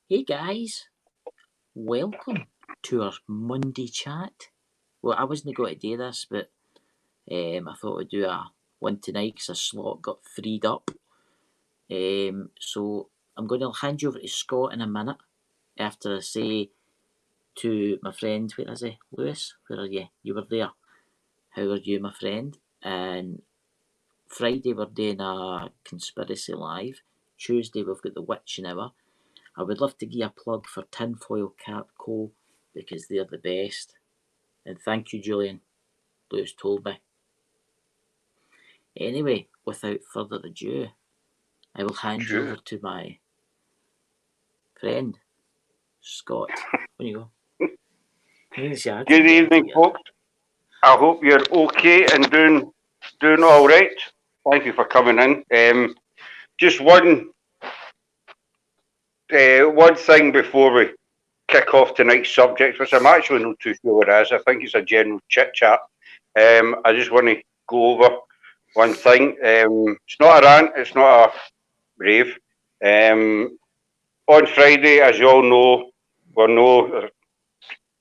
Hey guys, welcome to our Monday chat. Well, I wasn't going to do this, but I thought I'd do a one tonight because a slot got freed up. So I'm going to hand you over to Scott in a minute after I say to my friend, where is he? Lewis, where are you? You were there. How are you, my friend? And Friday we're doing a Conspiracy Live. Tuesday we've got the Witching Hour. I would love to give a plug for Tinfoil Cap Co. because they're the best. And thank you, Julian. Lewis told me. Anyway, without further ado, I will hand you over to my friend, Scott. On you go. Good evening, folks. I hope you're okay and doing all right. Thank you for coming in. Just one thing before we kick off tonight's subject, which I'm actually not too sure what it is. I think it's a general chit chat. I just want to go over one thing. It's not a rant. It's not a rave. On Friday, as you all know,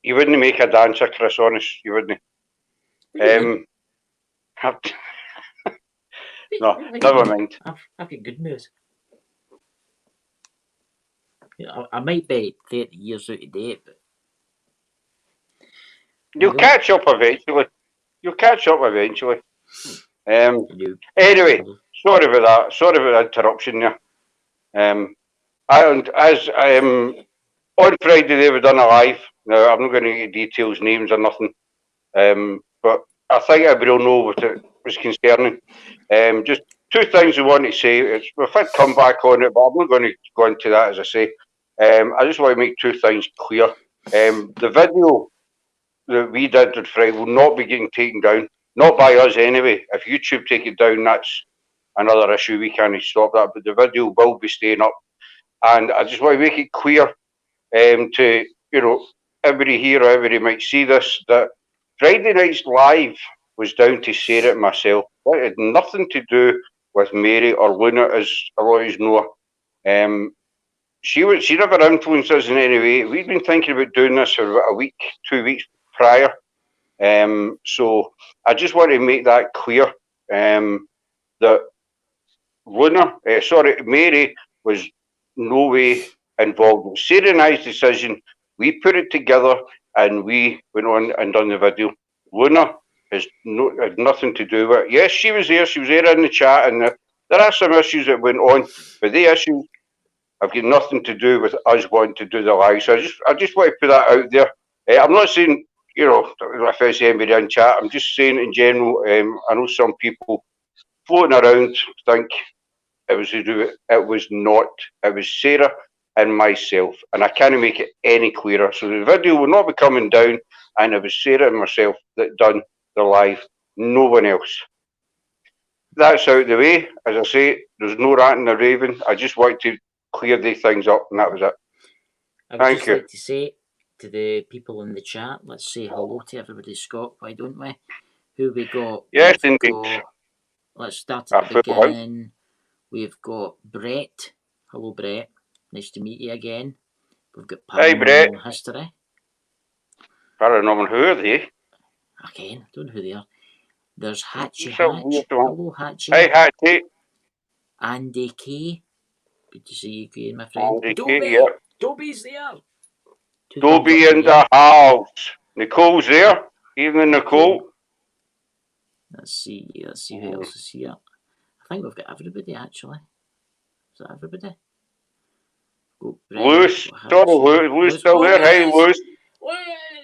you wouldn't make a dancer, Chris. Honest, you wouldn't. No, never mind. I've got good news. I might be 30 years out of date, but You'll catch up eventually. Anyway, sorry about that. Sorry about the interruption there. On Friday they were done a live. Now I'm not going to get details, names or nothing. But I think everybody will know what it was concerning. Just two things I want to say. We've had comeback on it, but I'm not going to go into that, as I say. I just want to make two things clear. The video that we did on Friday will not be getting taken down. Not by us anyway. If YouTube take it down, that's another issue. We can't stop that. But the video will be staying up. And I just want to make it clear to, everybody here or everybody might see this, that Friday night's live was down to Sarah and myself. It had nothing to do with Mary or Luna, as a lot of you know. She never influenced us in any way. We'd been thinking about doing this for about a week, 2 weeks prior. So I just want to make that clear that Mary was no way involved. It was Sarah and I's decision. We put it together and we went on and done the video. Luna had nothing to do with it. Yes, she was there. She was there in the chat, and there are some issues that went on, but the issues have got nothing to do with us wanting to do the live. So I just want to put that out there. I'm not saying, if I say anybody in chat, I'm just saying in general. I know some people floating around think it was to do with it. Was not. It was Sarah and myself, and I can't make it any clearer. So the video will not be coming down, and it was Sarah and myself that done the live, no one else. That's out of the way. As I say, there's no ranting or raving. I just want to clear these things up, and that was it. I would just like to say to the people in the chat, let's say hello to everybody. Scott, why don't we? Who we got? Yes, indeed. Let's start at the beginning. We've got Brett. Hello, Brett. Nice to meet you again. We've got Paranormal History. Paranormal, who are they? Again, don't know who they are. There's Hatchy Hatch. Hello, Hatchy. Hey, Hatchy. Andy K. Good to see you again, my friend. Andy K, yeah. Dobie's there. Dobie in the house. Nicole's there. Evening, Nicole. Let's see who else is here. I think we've got everybody, actually. Is that everybody? Lewis. Lewis still there. Hey, Lewis.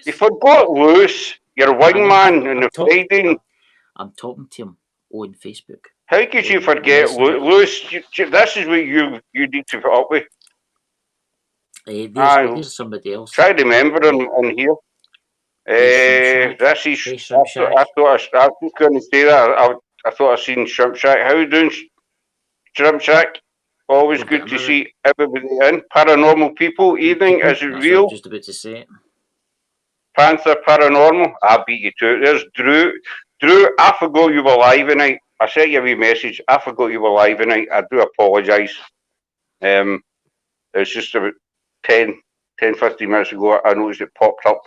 You forgot Lewis. Your wingman in the Friday. I'm talking to him on Facebook. How could you forget Lewis? This is what you need to put up with. There's somebody else. Try to remember him in here. This is. I was going to say that. I thought I seen Shrimp Shack. How you doing, Shrimp Shack? Always good to see everybody in. Paranormal people, evening. Is it real? Just about to say it. Panther Paranormal. I beat you to it. There's Drew. Drew, I forgot you were live tonight. I sent you a wee message. I forgot you were live tonight. I do apologise. It's just about 10, 15 minutes ago, I noticed it popped up.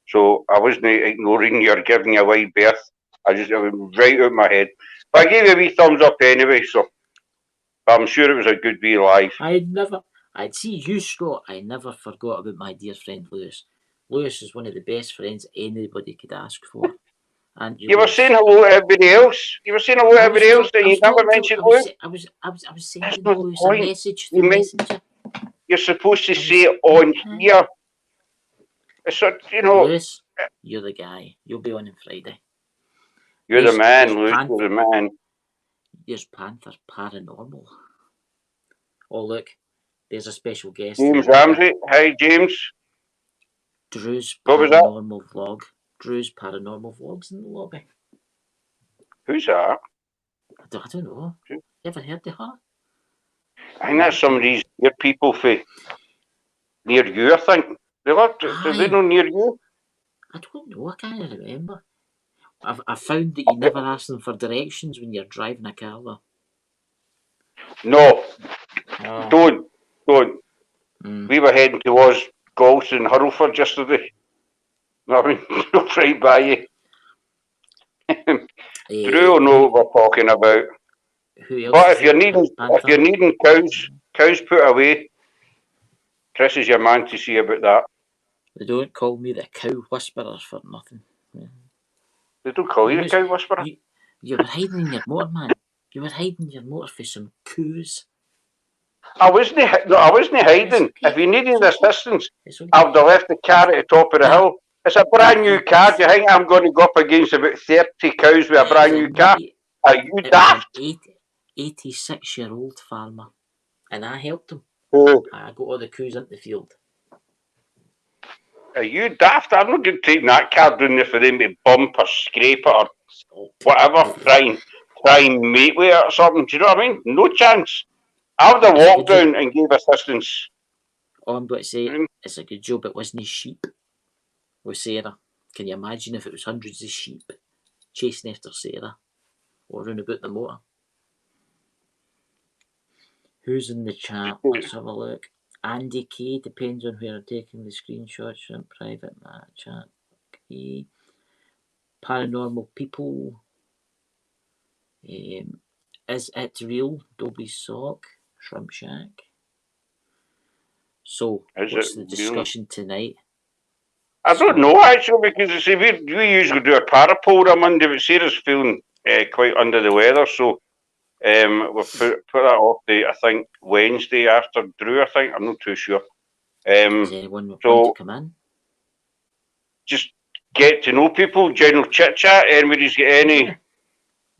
So I wasn't ignoring you or giving you a wide berth. It went right out of my head. But I gave you a wee thumbs up anyway, so I'm sure it was a good wee live. I'd see you, Scott. I never forgot about my dear friend Lewis. Lewis is one of the best friends anybody could ask for. And You were saying hello to everybody else. You were saying hello to everybody else, and you never mentioned Lewis. I was That's sending not the Lewis a point. message through Messenger. You're supposed to say it on here. It's Lewis, you're the guy. You'll be on Friday. You're the man, Lewis. You're the man. There's Panther Paranormal. Oh, look. There's a special guest. James Ramsey. Hi, James. Drew's What was that? Paranormal Vlog. Drew's Paranormal Vlogs in the lobby. Who's that? I don't know. You ever heard of her? I think that's some of these near people near you, I think. Do they know near you? I don't know. I can't remember. I found that you never ask them for directions when you're driving a car, though. No. Don't. We were heading towards Galston and Hurlford yesterday. I mean, right by you. Drew will know what we're talking about. But if you're needing cows put away, Chris is your man to see about that. They don't call me the cow whisperer for nothing. They don't call you the cow whisperer. You were hiding in your motor, man. You were hiding your motor for some coos. I wasn't hiding. If you needed assistance, I would have left the car at the top of the hill. It's a brand new car. Do you think I'm going to go up against about 30 cows with a brand new car? Are you daft? It was an 86-year-old farmer, and I helped him. I got all the coos into the field. Are you daft? I'm not going to take that car down there for them to bump or scrape it or whatever. Try and mate with it or something. Do you know what I mean? No chance. I would have walked down and gave assistance. All I'm going to say, it's a good job it wasn't sheep with Sarah. Can you imagine if it was hundreds of sheep chasing after Sarah or round about the motor? Who's in the chat? Let's have a look. Andy K. Depends on where I'm taking the screenshots from private chat. Okay. Paranormal people. Is it real? Dobby Sock. Shrimp Shack. So, what's the discussion tonight? I don't know, actually, because see, we usually do a parapole on Monday, but Sarah's feeling quite under the weather, so we'll put that off to, I think, Wednesday after Drew, I think. I'm not too sure. Does anyone want to come in? Just get to know people, general chit-chat. Anybody's got any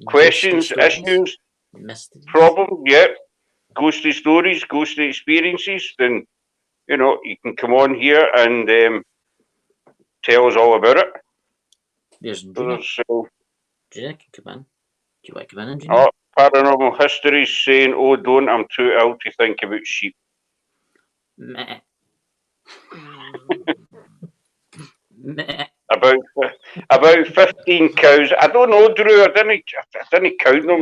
questions, issues, problems, ghostly stories, ghostly experiences, then, you can come on here and tell us all about it. There's Gina. Gina can come in. Do you want to come in, Gina? Oh, Paranormal History saying, "Oh, don't! I'm too ill to think about sheep." Meh. About 15 cows. I don't know, Drew. I didn't count them.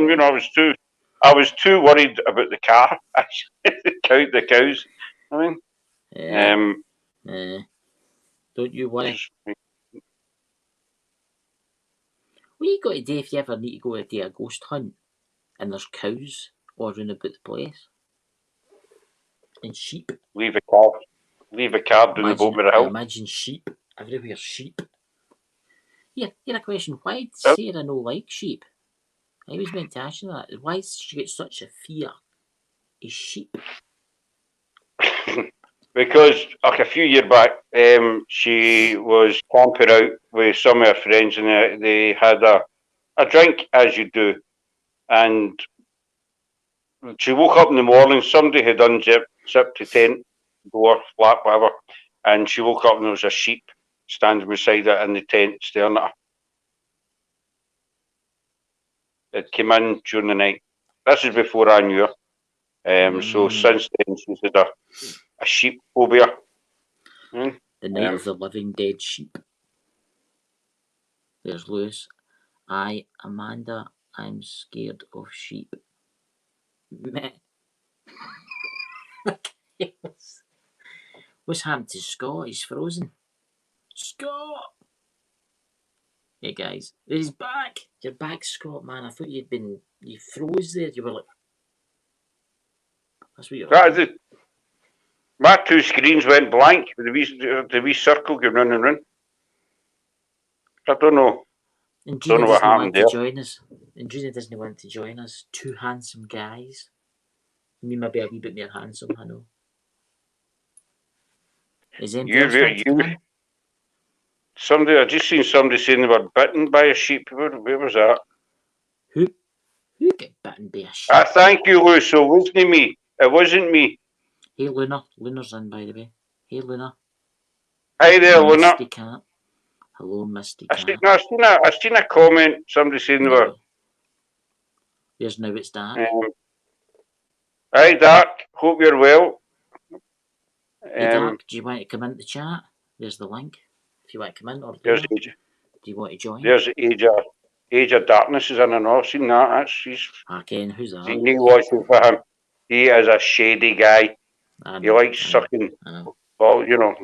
I was too worried about the car. I count the cows. I mean, don't you worry. What you got to do if you ever need to go do a ghost hunt and there's cows all around about the place and sheep? Leave a card in the bottom of the hill. Imagine sheep everywhere. Sheep. Yeah, here a question. Why does Sarah no like sheep? I was meant to ask you that. Why does she get such a fear of sheep? Because a few years back, she was camping out with some of her friends, and they had a drink, as you do. And she woke up in the morning. Somebody had unzipped the tent door, flap, whatever, and she woke up and there was a sheep standing beside her in the tent, staring at her. It came in during the night. This is before I knew her. So since then, she's had a sheep phobia. The night of the living dead sheep. There's Lewis. Amanda, I'm scared of sheep. What's happened to Scott? He's frozen. Scott! Hey guys, he's back. You're back, Scott, man. I thought you froze there. You were like, that's what you were doing. My two screens went blank with the wee circle going round and round. I don't know. And Gina doesn't want to join us. And Gina doesn't want to join us. Two handsome guys. Me maybe a wee bit more handsome, I know. Is anybody Somebody, I just seen somebody saying they were bitten by a sheep. Where was that? Who get bitten by a sheep? Thank you, Lou. So it wasn't me. It wasn't me. Hey, Luna. Luna's in, by the way. Hey, Luna. Hi there, Luna. Misty Cat. Hello, Misty Cat. I seen a comment. Somebody saying they were. There's now it's Dark. Hi, Dark. Hope you're well. Hey, Dark. Do you want to come into the chat? There's the link. If you want to come in, or do you want to join? There's Age of Darkness is in and all. Seen that? Ken, who's that? Seen you watching for him. He is a shady guy. He likes sucking. Well, you know.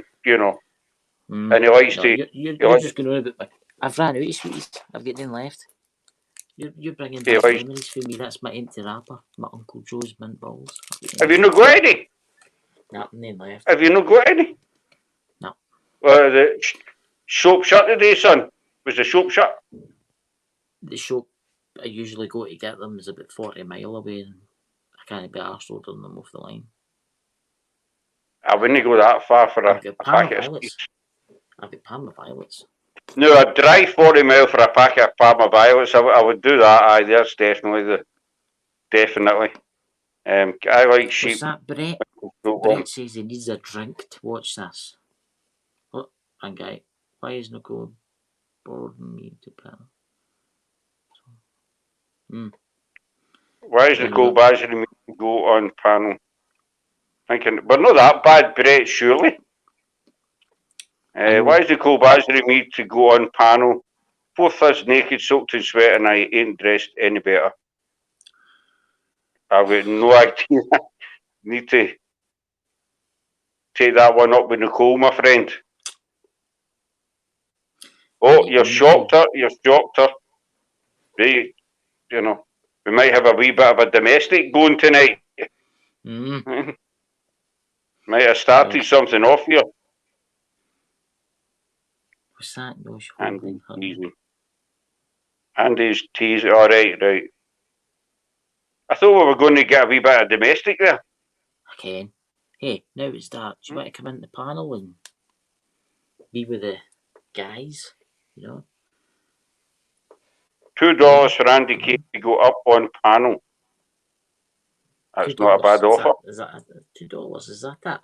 And he likes to. You're just going on about me. I've ran out of sweeties. I've got none left. You're bringing back memories for me. That's my empty wrapper. My Uncle Joe's mint balls. Have you not got any? Nothing left. Have you not got any? No. The shop shut today, son. Was the shop shut? The shop I usually go to get them is about 40 mile away, and I can't be arsed ordering them off the line. I wouldn't go that far for a packet of violets. I've got Parma violets. No, I'd drive 40 mile for a packet of Parma violets. I would do that. Aye, that's definitely definitely. I like sheep. What's that, Brett? Brett says he needs a drink to watch this. Oh, hang guy. Why is Nicole boring me to panel? Why is Nicole badgering me to go on panel? Thinking we're not that bad, Brett, surely. Why is Nicole badgering me to go on panel? Both us naked, soaked in sweat, and I ain't dressed any better. I've got no idea. Need to take that one up with Nicole, my friend. Oh, you're shocked her. You're shocked her. Right, you know, we might have a wee bit of a domestic going tonight. Might have started something off here. What's that? Andy's teasing. All right. I thought we were going to get a wee bit of domestic there. Okay. Hey, now it's dark. Do you want to come into the panel and be with the guys? You know. $2 for Andy K to go up on panel. That's $2. Not a bad offer. Is that $2? Is that it?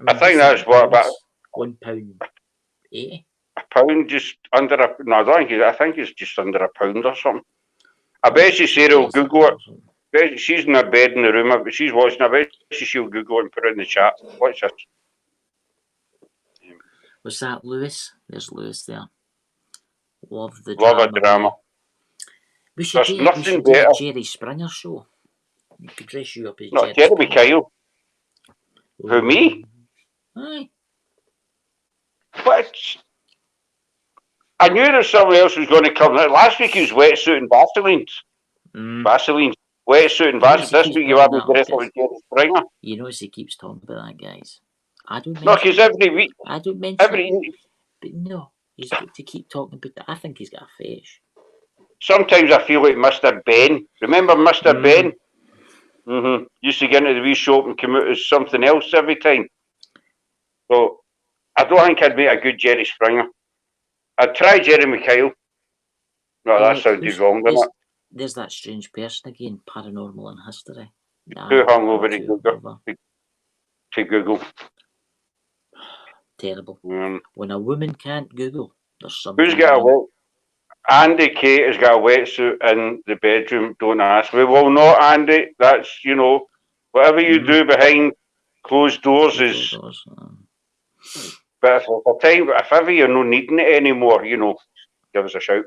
I think that's what about £1.80. A pound, just under a. No, I think it's just under a pound or something. I bet you Sarah will Google it. She's in her bed in the room, but she's watching. I bet she'll Google it and put it in the chat. Watch this. What's that, Lewis? There's Lewis there. Love a drama. We should do a Jerry Springer show. You could dress you up as Jeremy Kyle. Who, me? Aye. But I knew there was somebody else was going to come. Last week he was wetsuit and Vaselines. Vaseline. Wetsuit and Vaseline. This week you had me dressed up as Jerry Springer. You notice he keeps talking about that, guys. I don't mention No, because every week. I don't mention it. But no, he's got to keep talking about that. I think he's got a fetish. Sometimes I feel like Mr. Ben. Remember Mr. Ben? Used to get into the wee shop and come out as something else every time. So I don't think I'd make a good Jerry Springer. I'd try Jeremy Kyle. No, that sounded wrong, didn't it? There's that strange person again, paranormal in history. Too hungover to Google. Terrible. When a woman can't Google, there's something. Who's got a wet? Andy Kate has got a wetsuit in the bedroom. Don't ask. We will not, Andy. That's, whatever you do behind closed doors is. But if ever you're not needing it anymore, give us a shout.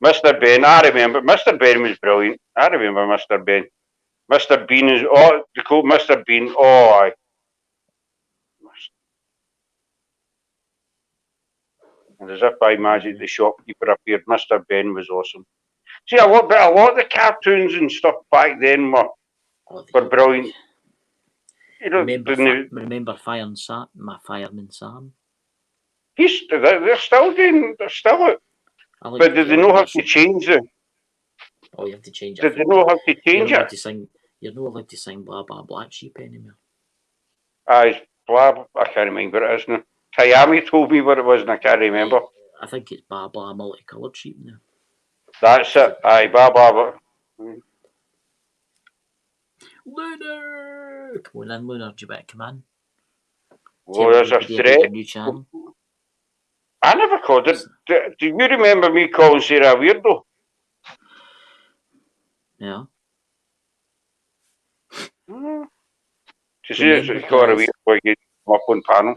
Mr. Ben, I remember. Mr. Ben was brilliant. I remember Mr. Ben. Mr. Bean is, oh, they call Mr. Bean, oh, aye. And as if by magic, the shopkeeper appeared. Mr. Ben was awesome. See, a lot of the cartoons and stuff back then were brilliant. You know, remember Fireman Sam? They're still doing, they're still out. But did they know how to change it? Oh, you have to change it. Did they know how to change it? You're not allowed to sing Blah Blah Black Sheep anymore. Aye, blah, I can't remember what it is now. Tayami told me what it was and I can't remember. I think it's Blah Blah Multicoloured Sheep now. That's it. Aye, blah, blah. Lunar! Come on in, Lunar. Do you better come in? Oh, there's a threat. New channel. I never called it. Do you remember me calling Sarah a weirdo? Yeah. To see it's called a weirdo when you come up on panel.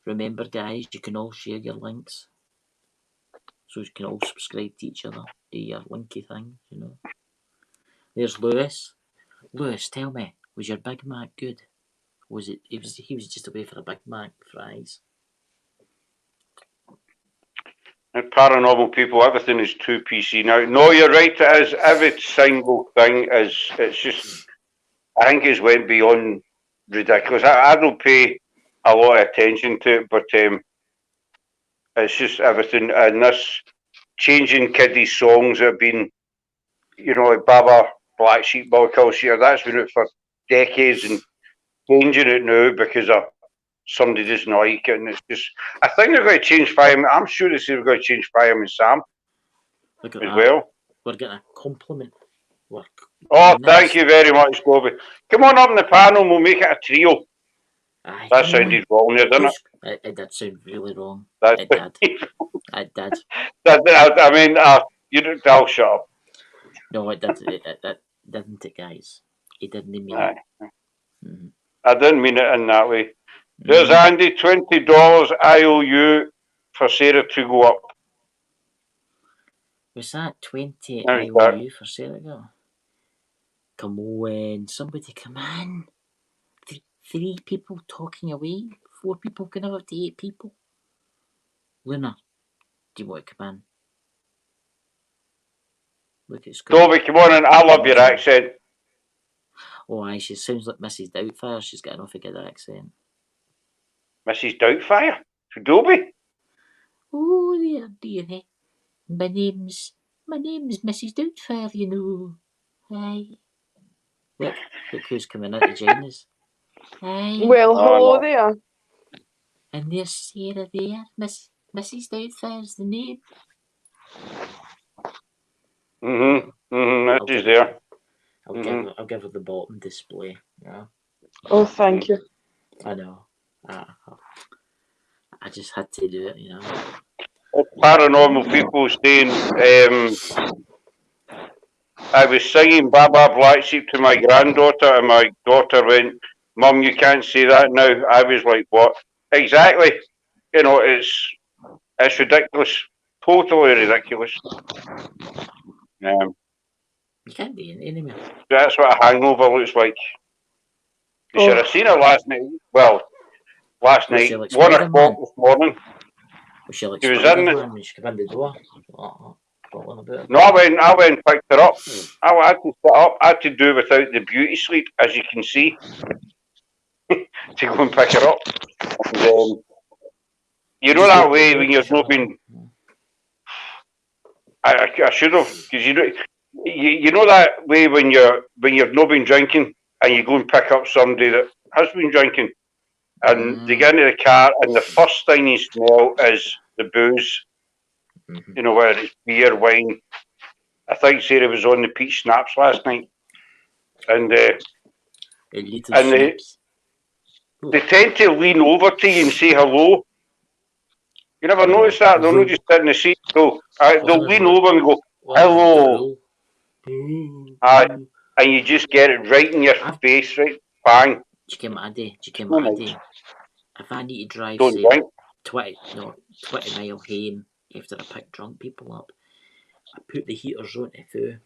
Remember, guys, you can all share your links. So you can all subscribe to each other. Do your linky thing, you know. There's Lewis. Lewis, tell me, was your Big Mac good? Was it? He was just away for a Big Mac fries. And paranormal people, everything is too PC now. No, you're right. It is. Every single thing is. It's just. I think it's went beyond ridiculous. I don't pay a lot of attention to it, but it's just everything. And this changing kiddies' songs that have been, you know, like Baba Black Sheep, Multicoloured Sheep. That's been out for decades, and changing it now because of somebody doesn't like it, and it's just. I think they're going to change Fireman. I'm sure they say they're going to change Fireman Sam as well. We're getting a compliment. Oh, thank you very much, Bobby. Come on up in the panel and we'll make it a trio. Aye, that sounded wrong there, didn't it? It did sound really wrong. It did. It did. I mean, I'll shut up. No, it did. It didn't it, guys? It didn't mean it. Mm-hmm. I didn't mean it in that way. There's Andy, $20 IOU for Sarah to go up. Was that 20 IOU for Sarah to go? Come on, somebody come in. 3 people talking away. 4 people going up to 8 people. Luna, do you want to come in? Look at Scott. Toby, come on in. I love your accent. Oh, aye, she sounds like Mrs. Doubtfire. She's got an awful good accent. Mrs. Doubtfire? Dobie? Oh, dear. My name's Mrs. Doubtfire, you know. Aye. Look who's coming out to join us. Aye. Well, hello there. And there's Sarah there. Mrs. Doubtfire's the name. That is there. I'll give her the bottom display. Yeah. Oh, thank you. I know. I just had to do it, you know. Paranormal people saying, I was singing Baba Black Sheep to my granddaughter, and my daughter went, "Mum, you can't say that now." I was like, "What?" Exactly. You know, it's ridiculous. Totally ridiculous. You can't do it anymore. That's what a hangover looks like. You should have seen it last night. Well, last night, 1 o'clock this morning. Was she like Spider-Man when she came in the door? No, I went and picked her up. I had to sit up. I had to do without the beauty sleep, as you can see, to go and pick her up. And, you know that way when you've not been. I should have, because you know that way when you've not been drinking and you go and pick up somebody that has been drinking, and they get into the car and the first thing you smell is the booze. You know, whether it's beer, wine. I think Sarah was on the peach schnapps last night, and they tend to lean over to you and say hello. You never notice that? They'll not just sit in the seat. They'll lean over and go, "Hello." And you just get it right in your face, right? Bang. Addy. If I need to drive, say, 20 mile home after I pick drunk people up, I put the heaters on to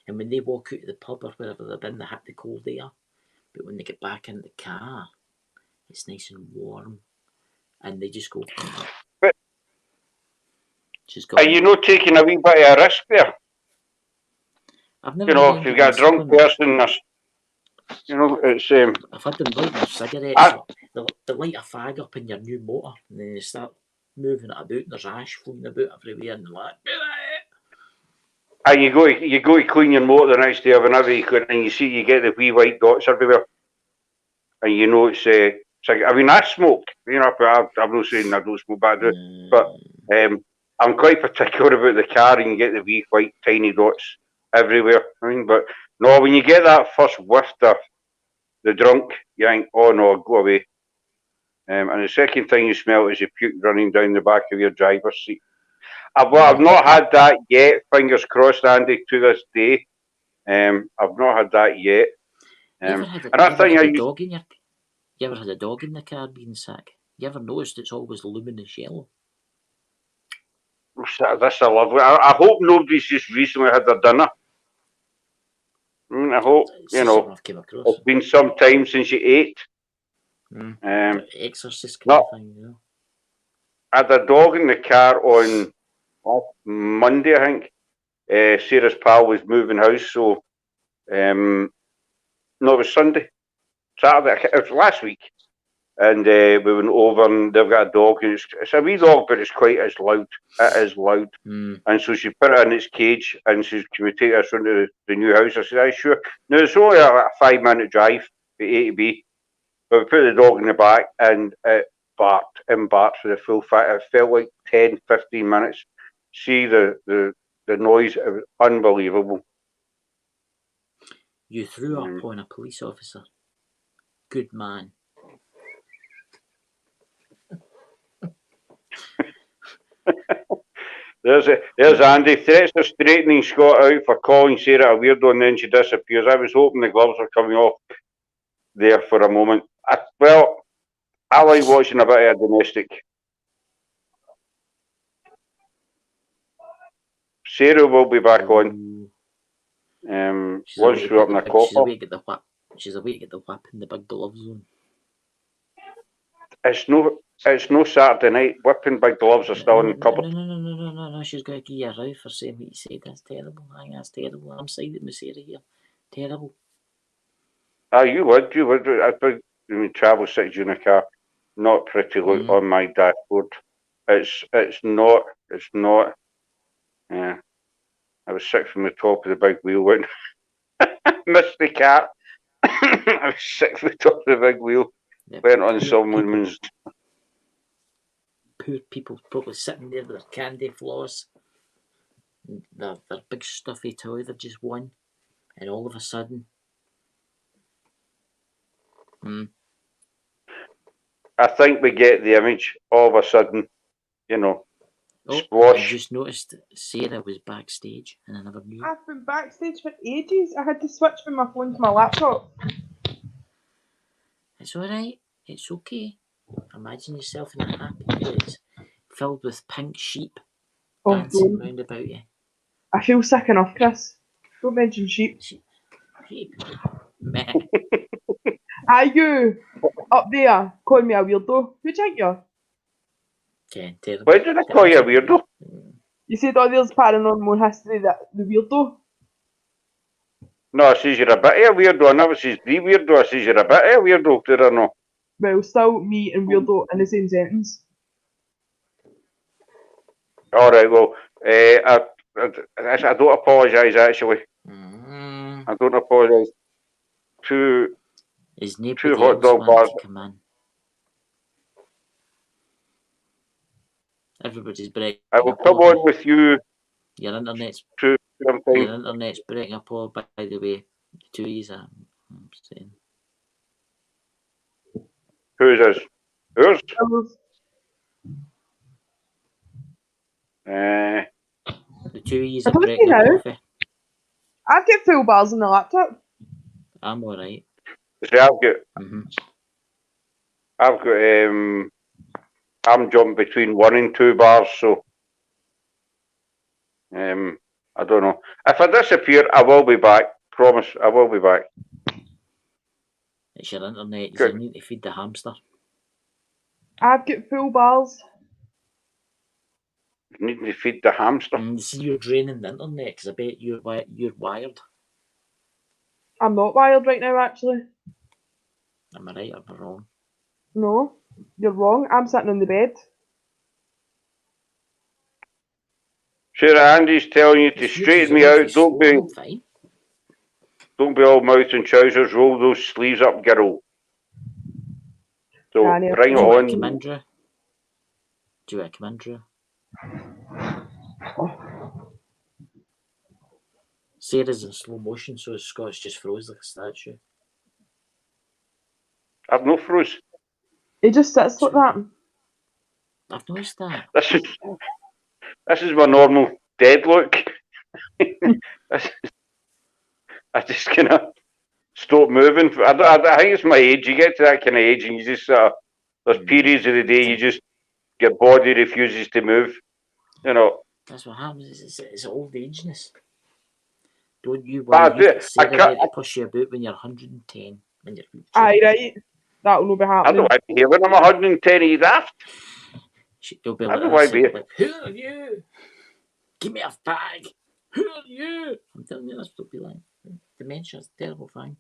And when they walk out of the pub or wherever they've been, they have the cold air. But when they get back in the car, it's nice and warm. And they just go, But she's are gone. you not taking a wee bit of a risk there? I've never You know, had if you've anybody got a drunk sick on person, you know, it's I've had them lighting their cigarettes up. They light a fag up in your new motor, and then they start moving it about, and there's ash floating about everywhere, and they're like, and you go to clean your motor the next day whenever you could, and you see you get the wee white dots everywhere, and you know it's like, I mean, I smoke, you know, but I'm not saying I don't smoke, but I do, but I'm quite particular about the car, and you get the wee white tiny dots everywhere. I mean, but no, when you get that first whiff of the drunk, you think, oh no, go away. And the second thing you smell is your puke running down the back of your driver's seat. I've not had that yet. Fingers crossed, Andy, to this day. I've not had that yet. You ever had a dog in your? You ever had a dog in the car being sick? You ever noticed it's always luminous yellow? That's a lovely. I hope nobody's just recently had their dinner. I hope, you know, I've came across. It's been some time since you ate. Exorcist kind of thing, you know. I had a dog in the car on Monday, I think. Sarah's pal was moving house, so no, it was Sunday, Saturday. It was last week, and we went over, and they've got a dog. And it's a wee dog, but it's quite as loud. It is loud, and so she put it in its cage, and she said, "Can we take us into the new house?" I said, "Aye, sure." Now it's only a 5-minute drive from A to B, but we put the dog in the back, and it barked and barked for the full fight. It felt like 10, 15 minutes. See the noise, it was unbelievable. You threw up on a police officer. Good man. There's Andy. Threats are straightening Scott out for calling Sarah a weirdo, and then she disappears. I was hoping the gloves were coming off there for a moment. I like watching a bit of domestic. Sarah will be back on. Once we're up in a copper. She's away to get the whip. She's away to get the whip and the big gloves on. It's no Saturday night. Whipping big gloves are still in the cupboard. No. She's got to give you a row for saying what you said. That's terrible. I think that's terrible. I'm siding with Sarah here. Terrible. You would. I mean, travel sitting in a car, not pretty look on my dashboard. It's not. Yeah. I was sick from the top of the big wheel when missed the cat. I was sick from the top of the big wheel. Yeah, went on someone's. Poor people probably sitting there with their candy floss, their big stuffy toy they've just won, and all of a sudden. I think we get the image. All of a sudden, you know. Squash. I just noticed Sarah was backstage, and I never knew. I've been backstage for ages. I had to switch from my phone to my laptop. It's alright. It's okay. Imagine yourself in a happy place, filled with pink sheep dancing round about you. I feel sick enough, Chris. Don't mention sheep. Sheep. Are you up there calling me a weirdo? Who think you? Okay, terrible. Why did I call you a weirdo? You said, there's paranormal history that the weirdo. No, I says you're a bit of a weirdo. I never says the weirdo. I says you're a bit of a weirdo. Did I know? Well, still me and weirdo in the same sentence. All right. Well, I don't apologise. Actually, I don't apologise. Two hot dog bars. Come on. Everybody's breaking. I will come on with you. Your internet's breaking up all, by the way. The two of you, I'm saying. Who's this? Who's? The two of you are breaking up coffee. I've got full bars on the laptop. I'm alright. See, I'm jumping between 1 and 2 bars, so I don't know. If I disappear, I will be back. Promise, I will be back. It's your internet. Good. You need to feed the hamster. I've got full bars. You need to feed the hamster. See, you're draining the internet because I bet you're wired. I'm not wired right now, actually. Am I right or am I wrong? No, you're wrong. I'm sitting on the bed. Sarah Andy's telling you to straighten me out. Don't be all mouth and trousers. Roll those sleeves up, girl. So bring it on. Come in, Drew. Do you want to come in, Drew? Sarah's in slow motion, so Scott's just froze like a statue. I've no froze. He just sits like that. I've noticed that. This is my normal dead look. I just kind of stop moving. I think it's my age. You get to that kind of age and you just there's periods of the day you just, your body refuses to move. You know. That's what happens. It's old ageness. Don't you worry. You've got Sarah there to push you about when you're 110. When you're aye, right. That'll not be happening. I don't want to be here when I'm 110. Are you daft? You'll be I don't want to be here. Like, who are you? Give me a fag. Who are you? I'm telling you, that's what it'll be like. Dementia's a terrible thing.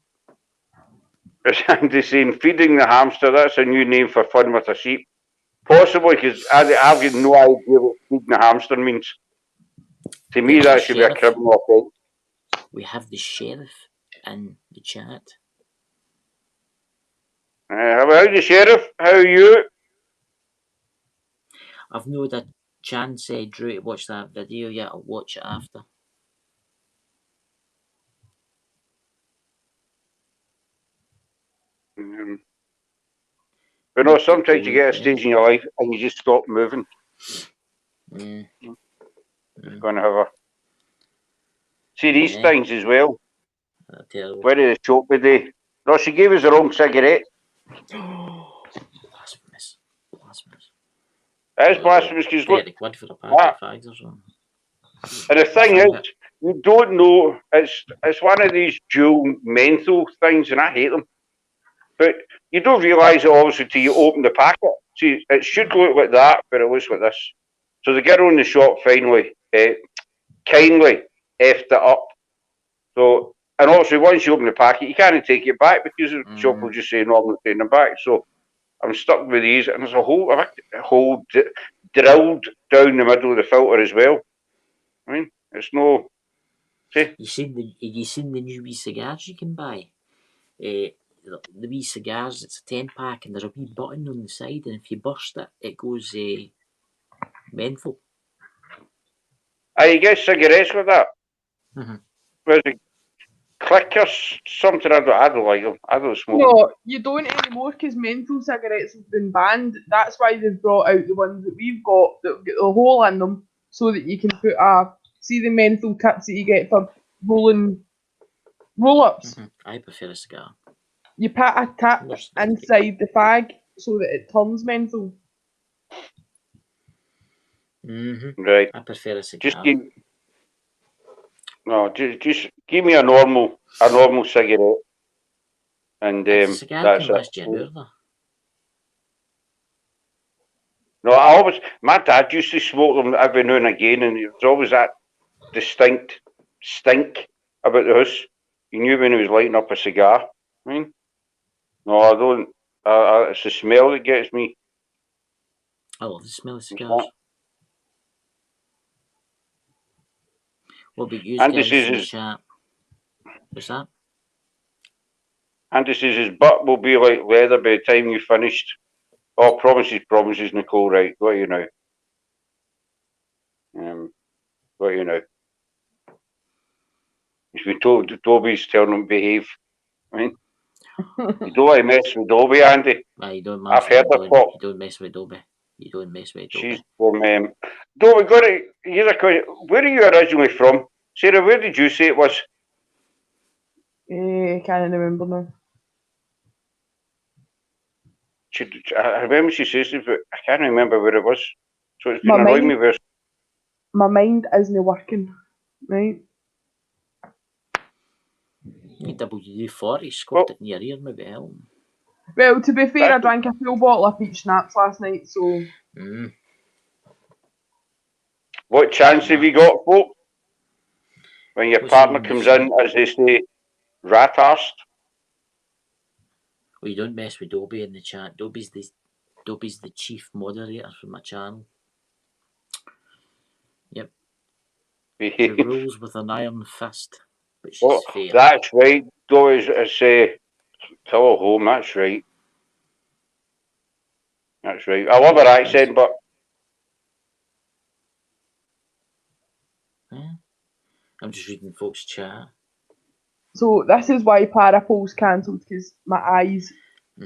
As Andy saying, feeding the hamster, that's a new name for fun with a sheep. Possibly, because I've got no idea what feeding the hamster means. To me, that should be a criminal offence. We have the sheriff in the chat. How are you, Sheriff? How are you? I've known that Chan said, Drew, to watch that video yet. I'll watch it after. But no, sometimes you get a stage in your life and you just stop moving. Just going to have a... See these things as well. Where did the shop today? No, she gave us the wrong cigarette. Blasphemous. Blasphemous. That is blasphemous because look. £30 for a pack of fags or something. And the thing is, you don't know, it's one of these dual menthol things and I hate them. But you don't realise it obviously till you open the packet. See, it should look like that, but it looks like this. So the girl in the shop finally, kindly effed it up. So, and obviously once you open the packet, you can't take it back because the shop will just say, no, I'm not taking them back. So I'm stuck with these, and there's a hole drilled down the middle of the filter as well. I mean, it's no... See? You seen the new wee cigars you can buy? The wee cigars, it's a 10-pack, and there's a wee button on the side, and if you burst it, it goes menthol. You get cigarettes with that? Where's it? Click or something? I don't like them. I don't smoke. No, you don't anymore because menthol cigarettes have been banned. That's why they've brought out the ones that we've got that have got a hole in them so that you can put see the menthol kits that you get for rolling roll-ups. I prefer a cigar. You put a tap inside the fag so that it turns menthol. Right. I prefer a cigar. Just give me a normal cigarette, and a cigar that's can last it. you an hour. No, my dad used to smoke them every now and again, and there was always that distinct stink about the house. You knew when he was lighting up a cigar. I mean, no, I don't. It's the smell that gets me. I love the smell of cigars. What about you guys in the chat? What's that? Andy says his butt will be like leather by the time you finished. Oh, promises, Nicole. Right, got you now. Got you now. He's been told Dobby's telling him to behave. I mean, you don't want to mess with Dobby, Andy. You don't I've heard the pop. You don't mess with Dobby. You don't mess with Dobby. She's from Dobby, here's a question. Where are you originally from? Sarah, where did you say it was? Can't remember now. I remember she says it, but I can't remember where it was. So it's been annoying me. My mind isn't working. right? WD-40 squat it in your ear, maybe help. Well, to be fair, I drank a full bottle of peach schnapps last night, so... What chance have you got, folk? When your partner comes in, as they say, rat-arsed? Well, you don't mess with Dobie in the chat. Dobie's the chief moderator for my channel. Yep. He rules with an iron fist, which is fair. That's right. Dobie's Tell home, that's right. That's right. I love her accent, but... I'm just reading folks' chat. So this is why Parapol's cancelled, because my eyes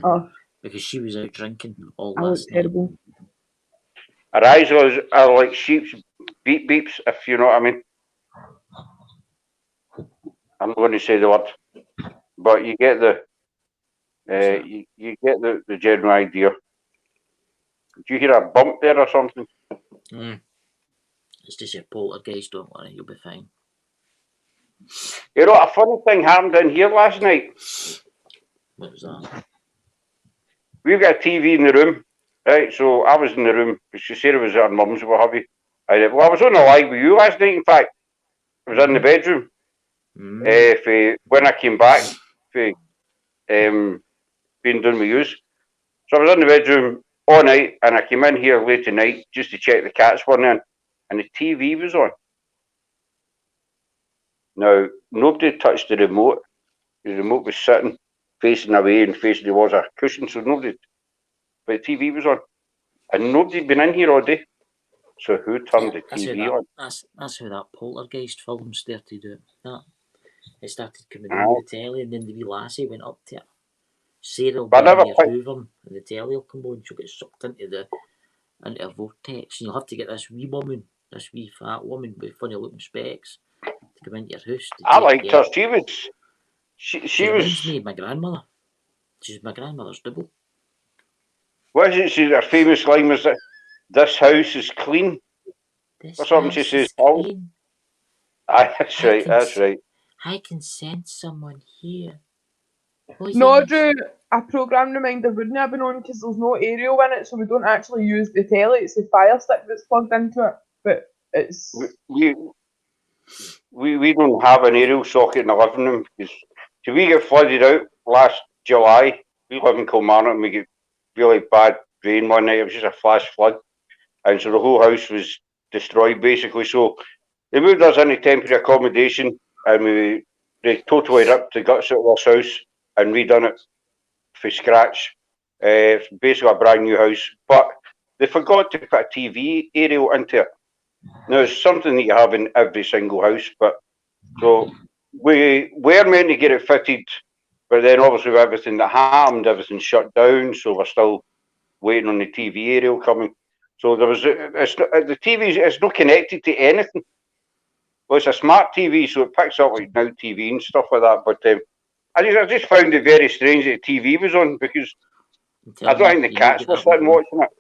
are... Because she was out drinking all I look last night. terrible. Her eyes are like sheep's beep beeps, if you know what I mean. I'm not going to say the word, but you get the you get the general idea. Did you hear a bump there or something? It's just your poltergeist, don't worry, you'll be fine. You know, a funny thing happened in here last night. What was that? We've got a TV in the room, right? So I was in the room, because she said it was at her mum's, what have you. Well, I was on the live with you last night, in fact. I was in the bedroom. When I came back, being done with use. So I was in the bedroom all night, and I came in here late at night just to check the cats weren't in, and the TV was on. Now, nobody touched the remote. The remote was sitting, facing away and facing towards a cushion, so nobody... But the TV was on. And nobody'd been in here all day. So who turned the TV on? That's how that poltergeist film started out. It started coming on the telly, and then the wee lassie went up to it. Sarah will be near Hoover, and the telly will come on. She'll get sucked into a vortex. And you'll have to get this wee woman, this wee fat woman with funny looking specs, to come into your house. I liked her. She reminds me of my grandmother. She's my grandmother's double. What is it? Her famous line was that this house is clean. Or something she says. Clean. Aye, that's right. That's right. I can sense someone here. No, Drew, a programme reminder wouldn't have been on because there's no aerial in it, so we don't actually use the telly. It's the fire stick that's plugged into it. But it's... We don't have an aerial socket in the living room because we get flooded out last July. We live in Kilmarnock and we get really bad rain one night. It was just a flash flood. And so the whole house was destroyed basically. So they moved us into temporary accommodation and they totally ripped the guts out of this house and redone it from scratch. It's basically a brand new house. But they forgot to put a TV aerial into it. Now, it's something that you have in every single house, but so we were meant to get it fitted, but then obviously with everything that happened, everything shut down, so we're still waiting on the TV aerial coming. So the TV is not connected to anything. Well, it's a smart TV, so it picks up like Now TV and stuff like that, but I just found it very strange that the TV was on because I don't think the cats were sitting watching it.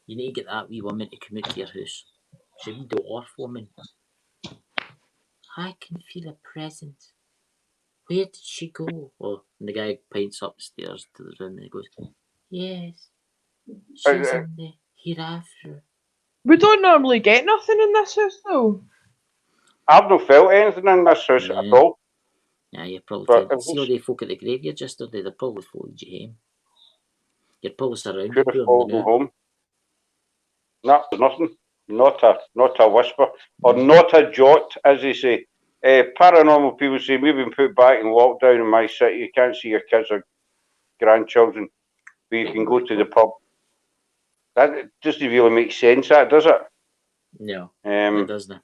You need to get that wee woman to come out to your house. She's a wee dwarf woman. I can feel a presence. Where did she go? Oh, and the guy pints upstairs to the room and he goes, yes, she's in the hereafter. We don't normally get nothing in this house though. I've not felt anything in this house at all. Yeah, you probably did. See all the folk at the graveyard yesterday, they probably followed you home. You're probably surrounded. Could have followed me home. No, nothing. Not a whisper. Or not a jot, as they say. Paranormal people say, we've been put back in lockdown in my city. You can't see your kids or grandchildren, but you can go to the pub. That doesn't really make sense, that, does it? No, it doesn't.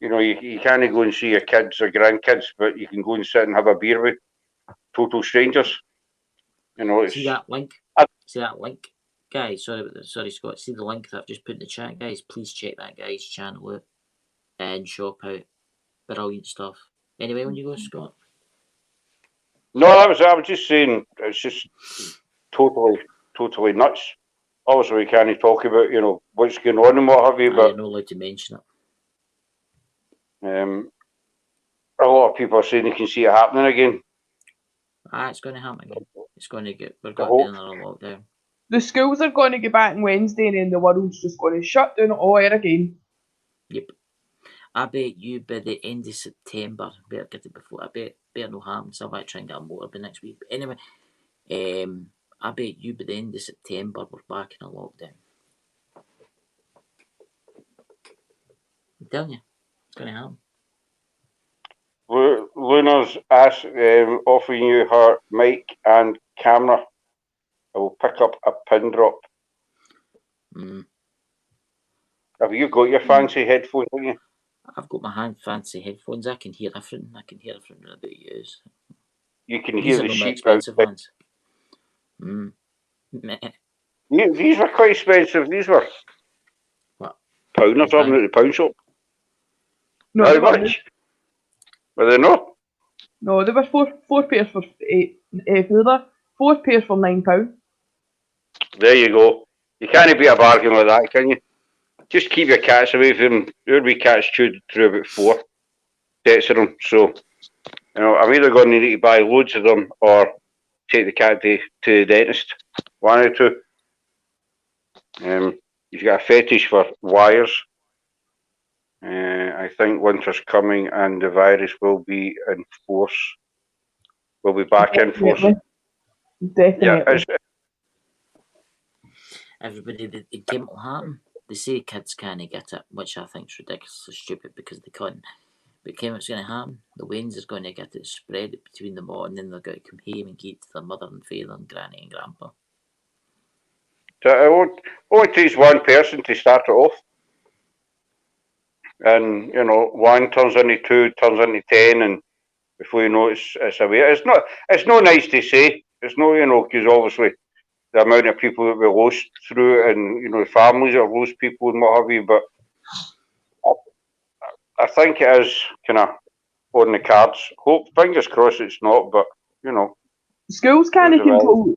You know, you can't go and see your kids or grandkids, but you can go and sit and have a beer with total strangers. You know, it's... See that link? See that link? Guys, sorry, Scott. See the link that I've just put in the chat, guys. Please check that guy's channel out and shop out. Brilliant stuff. Anyway, when you go, Scott. No, I was just saying. It's just totally nuts. Obviously, we can't talk about what's going on and what have you. But you're not allowed to mention it. A lot of people are saying they can see it happening again. It's going to happen again. It's going to get. We're I going to be in hope. another lockdown. The schools are going to get back on Wednesday, and then the world's just going to shut down all air again. Yep. I bet you by the end of September, better get it before. I bet better no happen. So I might try and get a motor by next week. But anyway, I bet you by the end of September we're back in a lockdown. I'm telling you, it's going to happen. Luna's offering you her mic and camera. I will pick up a pin drop. Have you got your fancy headphones, haven't you? I've got my fancy headphones. I can hear everything. I can hear everything about use. You can These hear are the no sheep expensive outside. ones. These were quite expensive. These were What? £1 or something at the pound shop. No, How they weren't. much? Were they not? No, there were four pairs for four pairs for £9. There you go. You can't beat a bargain like that, can you? Just keep your cats away from them. Your wee cat's chewed through about 4 sets of them. So, I'm either going to need to buy loads of them or take the cat to the dentist. One or two. You've got a fetish for wires. I think winter's coming and the virus will be in force. We'll be back in force. Definitely. Yeah, Everybody, the game will happen. They say kids can't get it, which I think is ridiculously stupid because they can't. But what's going to happen? The Waynes is going to get it, spread it between them all, and then they're going to come home and give it to their mother and father and granny and grandpa. So it only takes one person to start it off. And, one turns into 2, turns into 10, and before you know it's away. It's not nice to say. It's not, because obviously the amount of people that we lost through it and, the families that have lost people and what have you, but I think it is kind of on the cards. Fingers crossed it's not, but, Schools can't control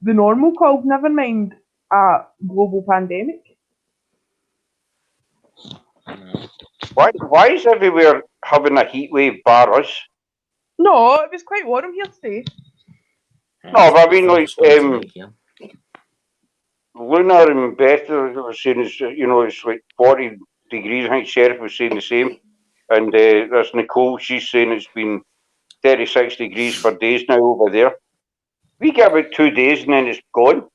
the normal cold, never mind a global pandemic. Why is everywhere having a heat wave bar us? No, it was quite warm here today. No, but I mean, like, Luna and Beth were saying it's like 40 degrees. I think Sheriff was saying the same. And there's Nicole, she's saying it's been 36 degrees for days now over there. We get about 2 days and then it's gone.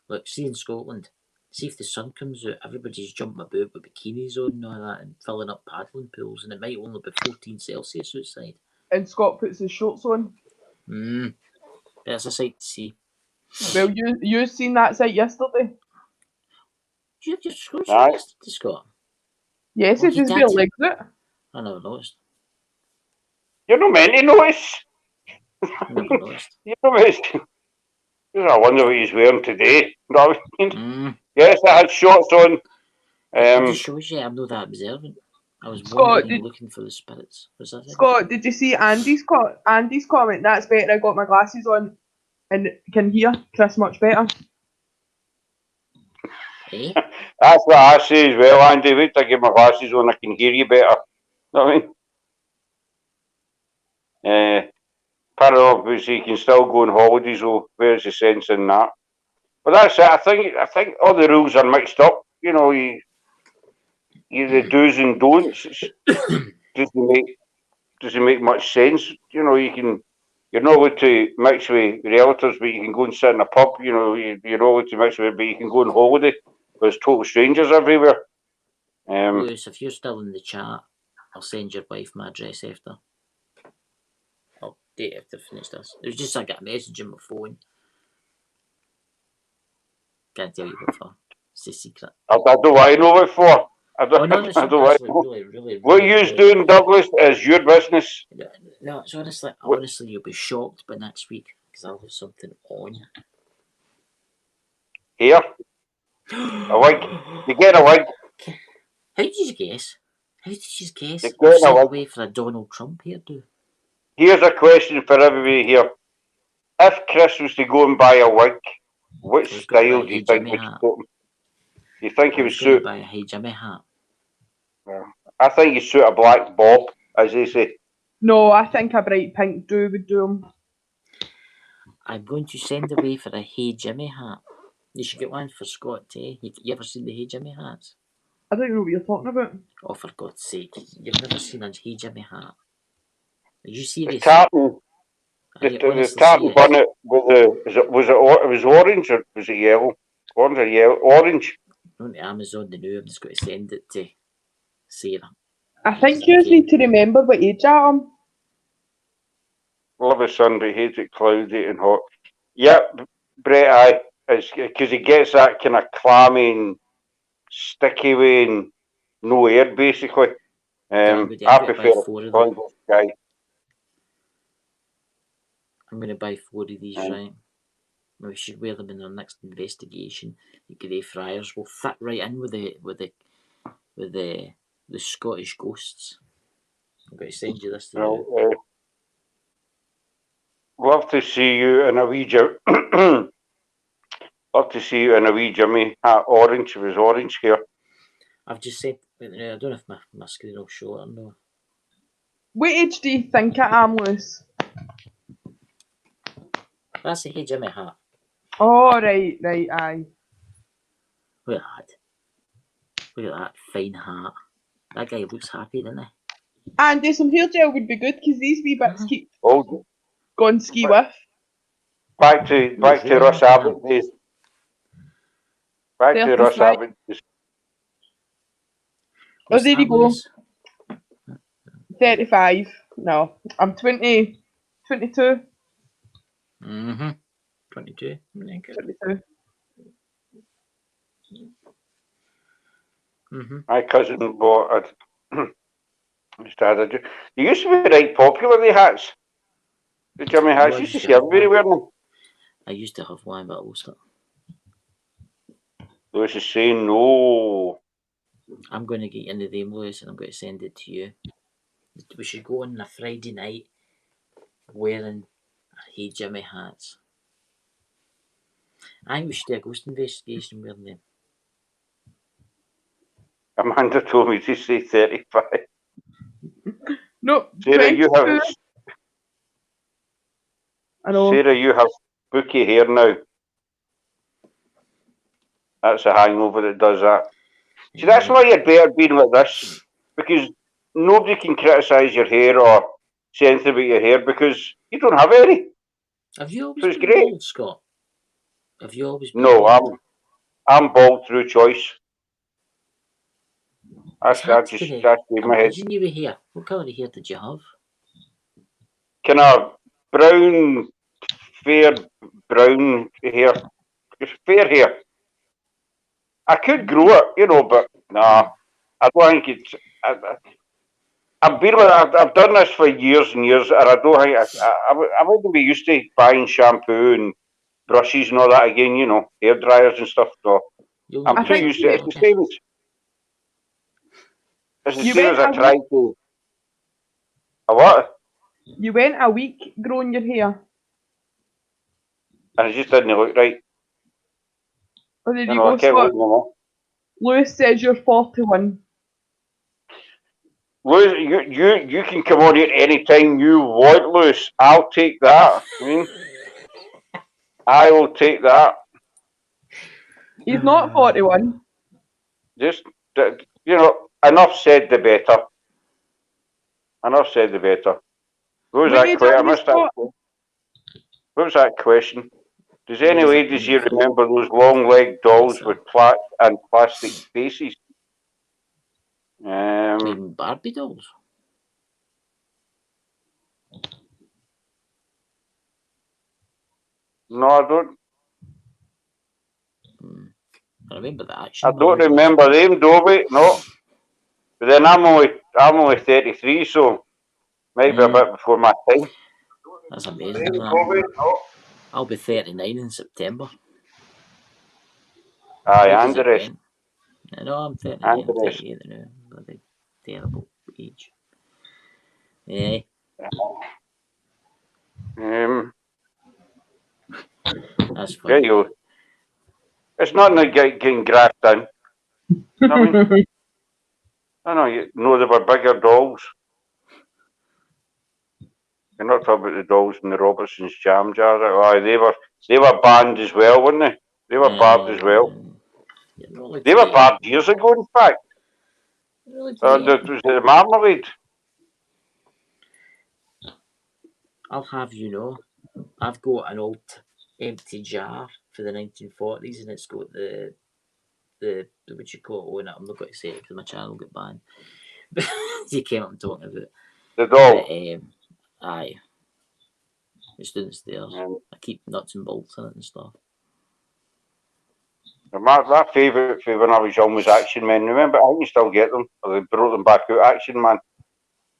Look, see in Scotland, see if the sun comes out, everybody's jumping about with bikinis on and all that and filling up paddling pools, and it might only be 14 Celsius outside. And Scott puts his shorts on. That's a sight to see. Well, you seen that sight yesterday? Did you have your shorts on yesterday, Scott? Yes, it just bare legs out. I never noticed. You're not meant to notice. Never noticed. You're not meant to. I wonder what he's wearing today. Yes, I had shorts on. It just shows you I'm not that observant. I was looking for the spirits. Was that Scott, did you see Andy's comment? That's better. I got my glasses on and can hear Chris much better. Eh? That's what I say as well, Andy. Wait till I get my glasses on, I can hear you better. You know what I mean? Part of it, you can still go on holidays, though. Where's the sense in that? But that's it. I think all the rules are mixed up. The do's and don'ts. Doesn't make much sense. You're not allowed to mix with relatives, but you can go and sit in a pub. You're not allowed to mix with, but you can go on holiday. There's total strangers everywhere. Lewis, if you're still in the chat, I'll send your wife my address after. I'll date after I finish this. It was just I got a message on my phone. Can't tell you what for. It's a secret. I don't want to know what for. I don't want to know. Really, what you're doing, Douglas, is your business. No, it's honestly, you'll be shocked by next week because I'll have something on. Here? A wig? You get a wig? How did you guess? I've sent away for a Donald Trump hairdo. Here's a question for everybody here. If Chris was to go and buy a wig, what style do you think would suit him? Do you think he would suit? Buy a Hey Jimmy hat. I think you suit a black bob, as they say. No, I think a bright pink do would do him. I'm going to send away for a Hey Jimmy hat. You should get one for Scott too. You ever seen the Hey Jimmy hats? I don't know what you're talking about. Oh, for God's sake. You've never seen a Hey Jimmy hat. Are you serious? The tartan, Are you the honestly tartan serious? bonnet with it was orange or was it yellow? Orange or yellow? Orange. I'm on to Amazon the new. I'm just going to send it to Sarah. I think you need to remember what age I am. Love his son, but hates it cloudy and hot. Yep, Brett, aye. It's because he gets that kind of clammy and sticky way and no air, basically. I'm going I to prefer buy 4 of them. a guy. I'm going to buy 4 of these, right? We should wear them in our next investigation. The grey friars will fit right in with the Scottish ghosts. I'm going to send you this today. Love to see you in a wee love to see you in a wee Jimmy hat, orange. It was orange here. I've just said. I don't know if my screen will show it or no. What age do you think I am, Lewis? That's a Hey Jimmy hat. Oh, right, aye. Look at that. Look at that fine hat. That guy looks happy, doesn't he? And some hair gel would be good because these wee bits keep going ski with. Back to Russ Abbott days. Back to Russ Abbott days. Oh, there you go. 35. No, I'm 20, 22. 22. 22. My cousin bought they used to be right popular, the hats. The Jimmy hats. Used to see everybody wearing them. I used to have one, but I lost it. Lewis is saying no. I'm going to get into them, Lewis, and I'm going to send it to you. We should go on a Friday night wearing Hey Jimmy hats. I think we should do a ghost investigation wearing them. Amanda told me to say 35. No, Sarah, you have. I know. Sarah, you have spooky hair now. That's a hangover that does that. See, that's why you're better being like this, because nobody can criticise your hair or say anything about your hair because you don't have any. Have you always been bald, Scott? Have you always been No, bald? I'm bald through choice. That's my head. Imagine you were here. What colour of hair did you have? Kind of brown, fair brown hair. It's fair hair. I could grow it, but nah, I don't think it's. I've done this for years and years, and I don't think I wouldn't be used to buying shampoo and brushes and all that again, hair dryers and stuff. So I'm too used to it. It's the same as I tried to. A what? You went a week growing your hair. And it just didn't look right. Oh, there you go, Scott. Lewis says you're 41. Lewis, you can come on here anytime you want, Lewis. I'll take that. I will take that. He's not 41. Just, enough said the better. Enough said the better. What was that question? I missed that. What was that question? Does you remember those long-legged dolls with plastic faces? Even Barbie dolls? No, I don't. I remember that. I don't remember them, Dobby. No. But then I'm only 33, so maybe a bit before my time. That's amazing. That. I'll be 39 in September. Aye, and the rest. No, I'm 38. I'm 38 now. Bloody terrible age. Yeah. That's funny. There you go. It's not like getting graft done. You know what I mean? I know, they were bigger dogs. You're not talking about the dogs in the Robertson's jam jar. Oh, they were banned as well, weren't they? They were barbed as well. They were barbed years ago, in fact. Was it the marmalade? I'll have you know, I've got an old empty jar for the 1940s, and it's got the what you call it on it. I'm not going to say it because my channel got banned. But you came up and talking about it. The dog. But, aye, it's downstairs. I keep nuts and bolts in it and stuff. My favourite for when I was young was Action Men. Remember, I can still get them. Or they brought them back out. Action Man.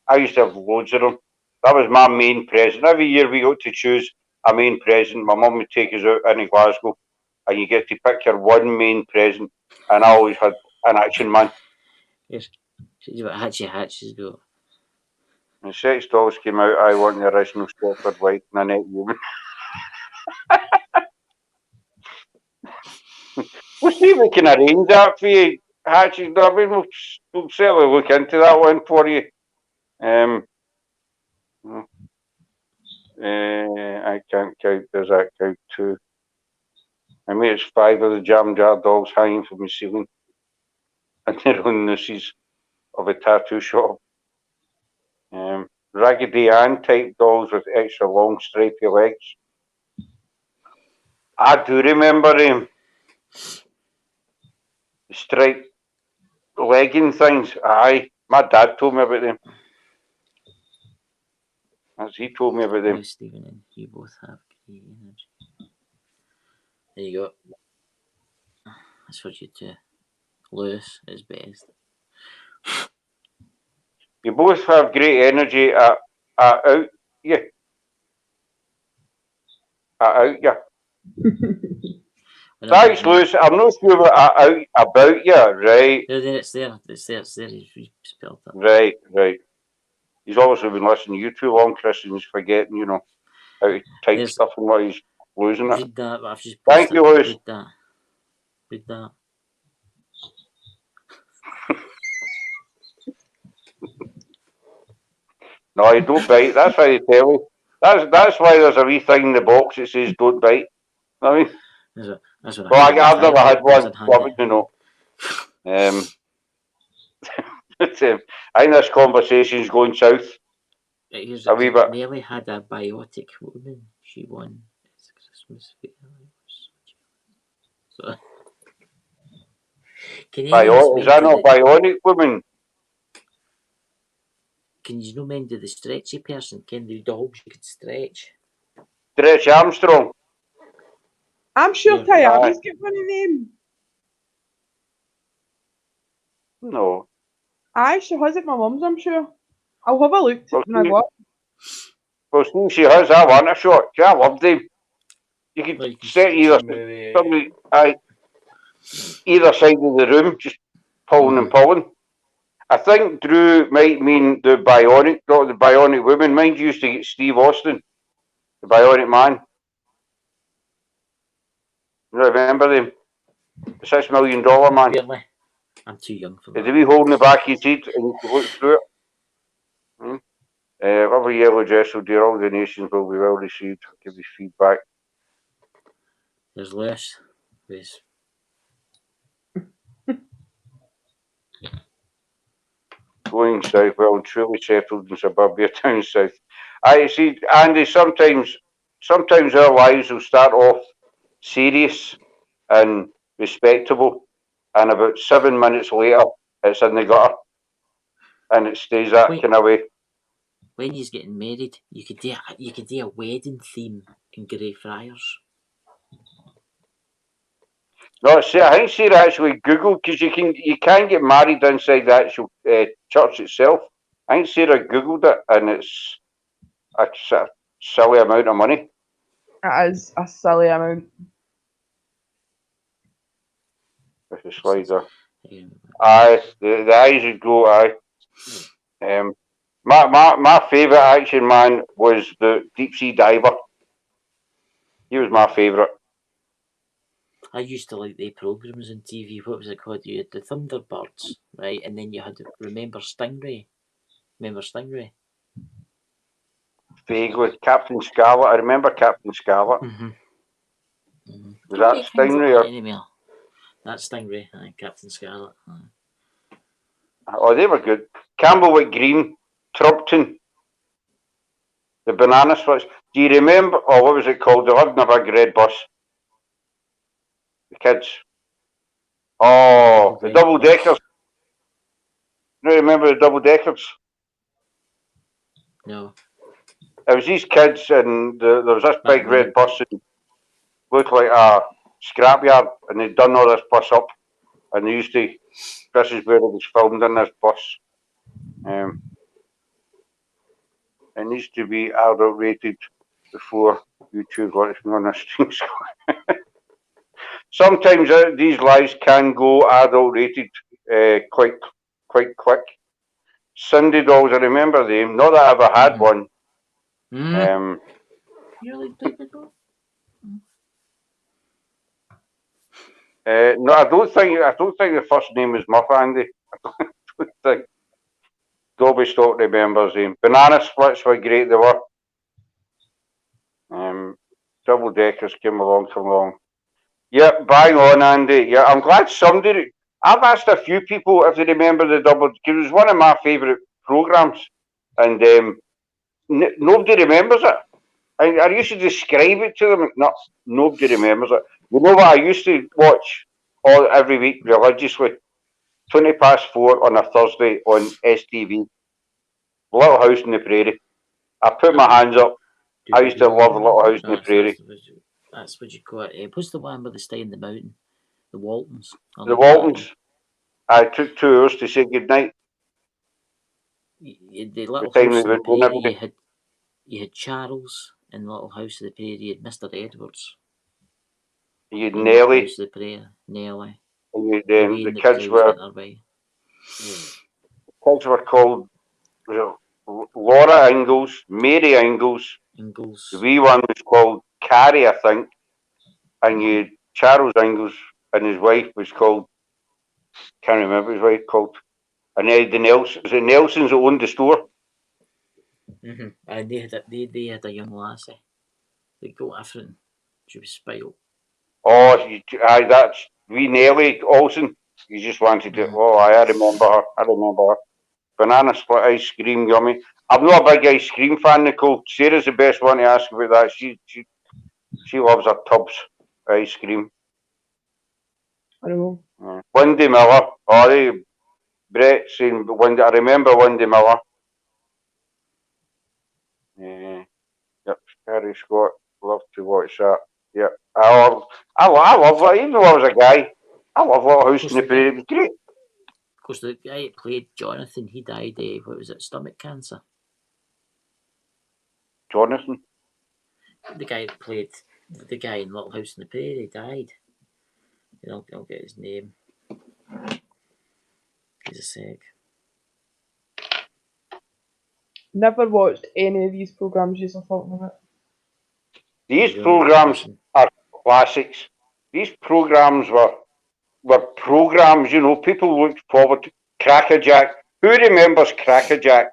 I used to have loads of them. That was my main present. Every year we got to choose a main present. My mum would take us out into Glasgow, and you get to pick your one main present. And I always had an Action Man. Yes, see what Hatches got. When Sex Dolls came out, I want the original Stepford White and Annette Newman. We'll see if we can arrange that for you, Hatches. I mean, we'll certainly look into that one for you. I can't count. There's that count too. I mean, it's 5 of the jam jar dolls hanging from the ceiling, and they're on nooses of a tattoo shop. Raggedy Ann type dolls with extra long stripy legs. I do remember them. Striped legging things. Aye, my dad told me about them. As he told me about them. Stephen and you both have great energy. There you go. That's for you two. Lewis is best. You both have great energy out yeah. Thanks, Lewis. I'm not sure what out about you, right? No, it's there. It's there. He's spelled it. Right. He's obviously been listening to you too long, Chris, and he's forgetting, how to type stuff and what he's losing it. Read that, I've just Thank you, Lewis. Read that. No, you don't bite. That's why they tell you. That's why there's a wee thing in the box that says "Don't bite." I mean, that's what I've never had one. I think this conversation's going south. A wee bit. Nearly had a biotic woman. She won. It's Christmas fair. So, is that not bionic woman? Can you not mind the stretchy person? Can the dogs you could stretch? Stretch Armstrong. I'm sure Tayabi's got one of them. No. Aye, she has it, my mum's, I'm sure. I'll have a look when I go up. Well, she has. I want a shot. I love them. You could set either side of the room, just pulling and pulling. I think Drew might mean the bionic, not the bionic woman. Mine used to get Steve Austin, the bionic man. You remember them? The $6 million man. Really? I'm too young for that. Did he be holding the back of his seat and you could look through it? Every yellow dress will do. All donations will be well received. Give you feedback. There's less. Going south, well, truly settled in suburbia town south. I see, Andy, sometimes our lives will start off serious and respectable, and about 7 minutes later, it's in the gutter, and it stays that kind of way. When he's getting married, you could do a wedding theme in Greyfriars. No, I think Sarah actually Googled, because you can get married inside the actual church itself. I think Sarah Googled it, and it's a silly amount of money. It is a silly amount. With the slider. Aye, the eyes would go, aye. My favourite Action Man was the deep sea diver. He was my favourite. I used to like the programmes on TV. What was it called? You had the Thunderbirds, right? And then you had, remember Stingray? Remember Stingray? Vaguely. Captain Scarlet. I remember Captain Scarlet. Mm-hmm. Mm-hmm. Was that Stingray or... Anymore. That's Stingray, Captain Scarlet. Oh, they were good. Campbellwick Green, Trumpton, the banana splits. Do you remember? Oh, what was it called? They lived in a big red bus. The kids. Oh, the double deckers. You remember the double deckers? No. It was these kids, and there was this big red bus that looked like a scrapyard, and they'd done all this bus up, and they used to. This is where it was filmed in this bus. It needs to be adult rated before YouTube lets me on this stream. Sometimes these lives can go adult rated quite quick. Cindy dolls, I remember them. Not that I ever had one. You like Baby Doll? No, I don't think the first name was Muff Andy. I don't think. Dobby Stock remembers them. Banana splits were great, they were. Double deckers came along. Yeah, bang on, Andy. Yeah, I'm glad somebody. I've asked a few people if they remember the double, because it was one of my favourite programmes, and nobody remembers it. I used to describe it to them. No, nobody remembers it. You know what I used to watch every week religiously? 4:20 on a Thursday on STV. Little House on the Prairie. I put my hands up. I used to love Little House on the Prairie. That's what you call it. What's the one where they stay in the mountain? The Waltons. The Waltons. I took 2 hours to say goodnight. The Little House on the Prairie, you had Charles in Little House of the Prairie, you had Mr. Edwards. You had Nellie. House of the Prairie, Nellie. And the kids were... kids were called Laura Ingalls, Mary Ingalls. The wee one was called Carrie, I think. And you had Charles Ingalls and his wife was called... can't remember his wife called. And then the Nelsons. Was it Nelsons that owned the store? And they had a young lassie. They got everything. She was spoiled. Oh, that's wee Nellie Olsen. You just wanted to... Oh, I remember her. Banana split ice cream, yummy. I'm not a big ice cream fan, Nicole. Sarah's the best one to ask about that. She loves her tubs ice cream. I don't know. Wendy Miller. Oh, Brett saying Wendy. I remember Wendy Miller. Yep, Harry Scott. Love to watch that. Yep. I love that. Even though I was a guy, I love Little House on the Prairie. It was great. Of course, the guy that played Jonathan, he died, what was it, stomach cancer? Jonathan? The guy that played the guy in Little House on the Prairie died. I'll get his name. He's a sec. Never watched any of these programmes you're talking about. These programmes are classics. These programmes were programmes, you know, people looked forward to. Crackerjack. Who remembers Crackerjack?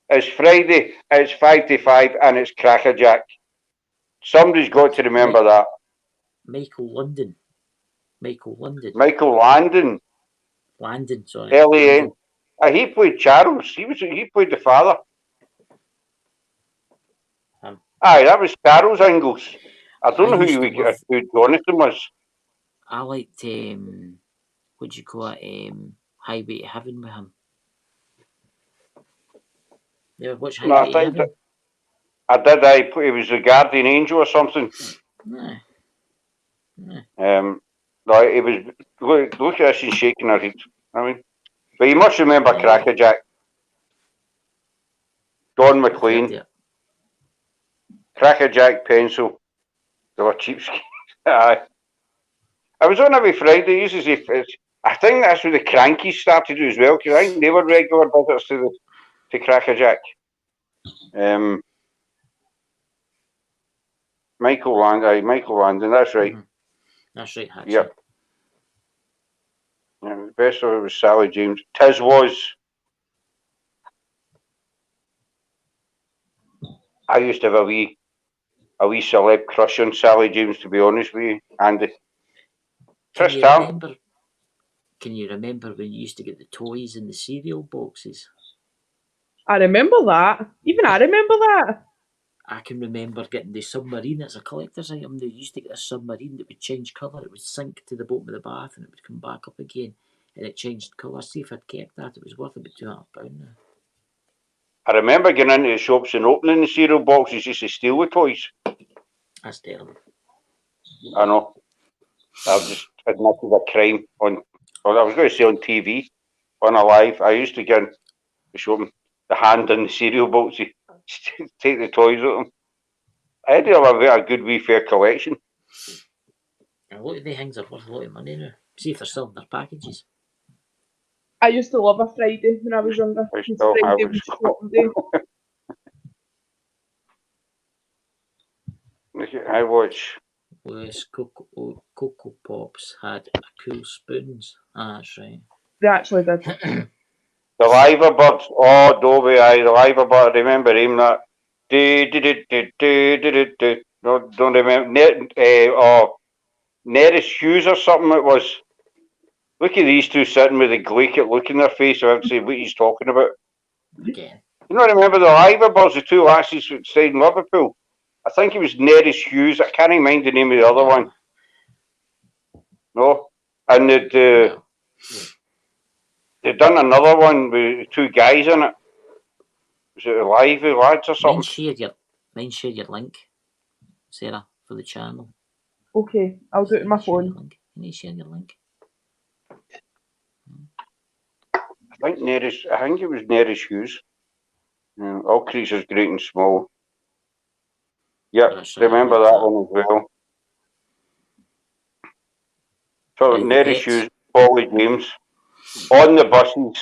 It's Friday, it's 5 to 5, and it's Crackerjack. Somebody's got to remember that. Michael Landon, sorry. L.A.N. He played Charles. He played the father. Aye, that was Charles Ingalls. I don't know who Jonathan was. I liked, what do you call it, Highway to Heaven with him. You ever watch Highway to Heaven? I did. He was the guardian angel or something. No. No, he was. Look at this, she's shaking her head. I mean, but you must remember Crackerjack. Don McLean. Crackerjack pencil. They were cheapskates. Aye. I was on every Friday. Usually, I think that's where the Crankies started as well, because I think they were regular visitors to Crackerjack. Michael Landon, that's right. That's right, Hatchie. Yep. And the best of it was Sally James. Tiz was. I used to have a wee celeb crush on Sally James, to be honest with you, Andy. Can Trish you Tam. remember? Can you remember when you used to get the toys in the cereal boxes? I remember that. Even I remember that. I can remember getting the submarine as a collector's item. They used to get a submarine that would change colour. It would sink to the bottom of the bath and it would come back up again. And it changed colour. See if I'd kept that. It was worth about £200 now. I remember going into the shops and opening the cereal boxes just to steal the toys. That's terrible. I know. I've just admitted a crime on. Well, I was going to say on TV, on a live. I used to get in the shop, the hand in the cereal boxes, take the toys out of them. I had to have a good wee fair collection. A lot of the things are worth a lot of money now. See if they're still in their packages. I used to love a Friday when I was younger. I Because still Friday have was it. shopping day. I watch. Lewis Cocoa Pops had cool spoons. Ah, that's right. They actually did. The Liver Birds. Oh, Dobie, the Liver Bird. I remember him that. No, don't remember. Neris Hughes or something it was. Look at these two sitting with a glacial look in their face. I have to say what he's talking about. Again. You know, remember the Liver Birds, the two lasses that stayed in Liverpool? I think it was Neris Hughes. I can't mind the name of the other one. No? And they'd done another one with two guys in it. Was it Lively Lads or something? Mine share your link, Sarah, for the channel. Okay, I'll do it on my phone. Can you share your link? I think it was Neris Hughes. Yeah, all creatures great and small. Yep, Right, remember that one as well. So Right, Neris Hughes, Polly James, on the buses,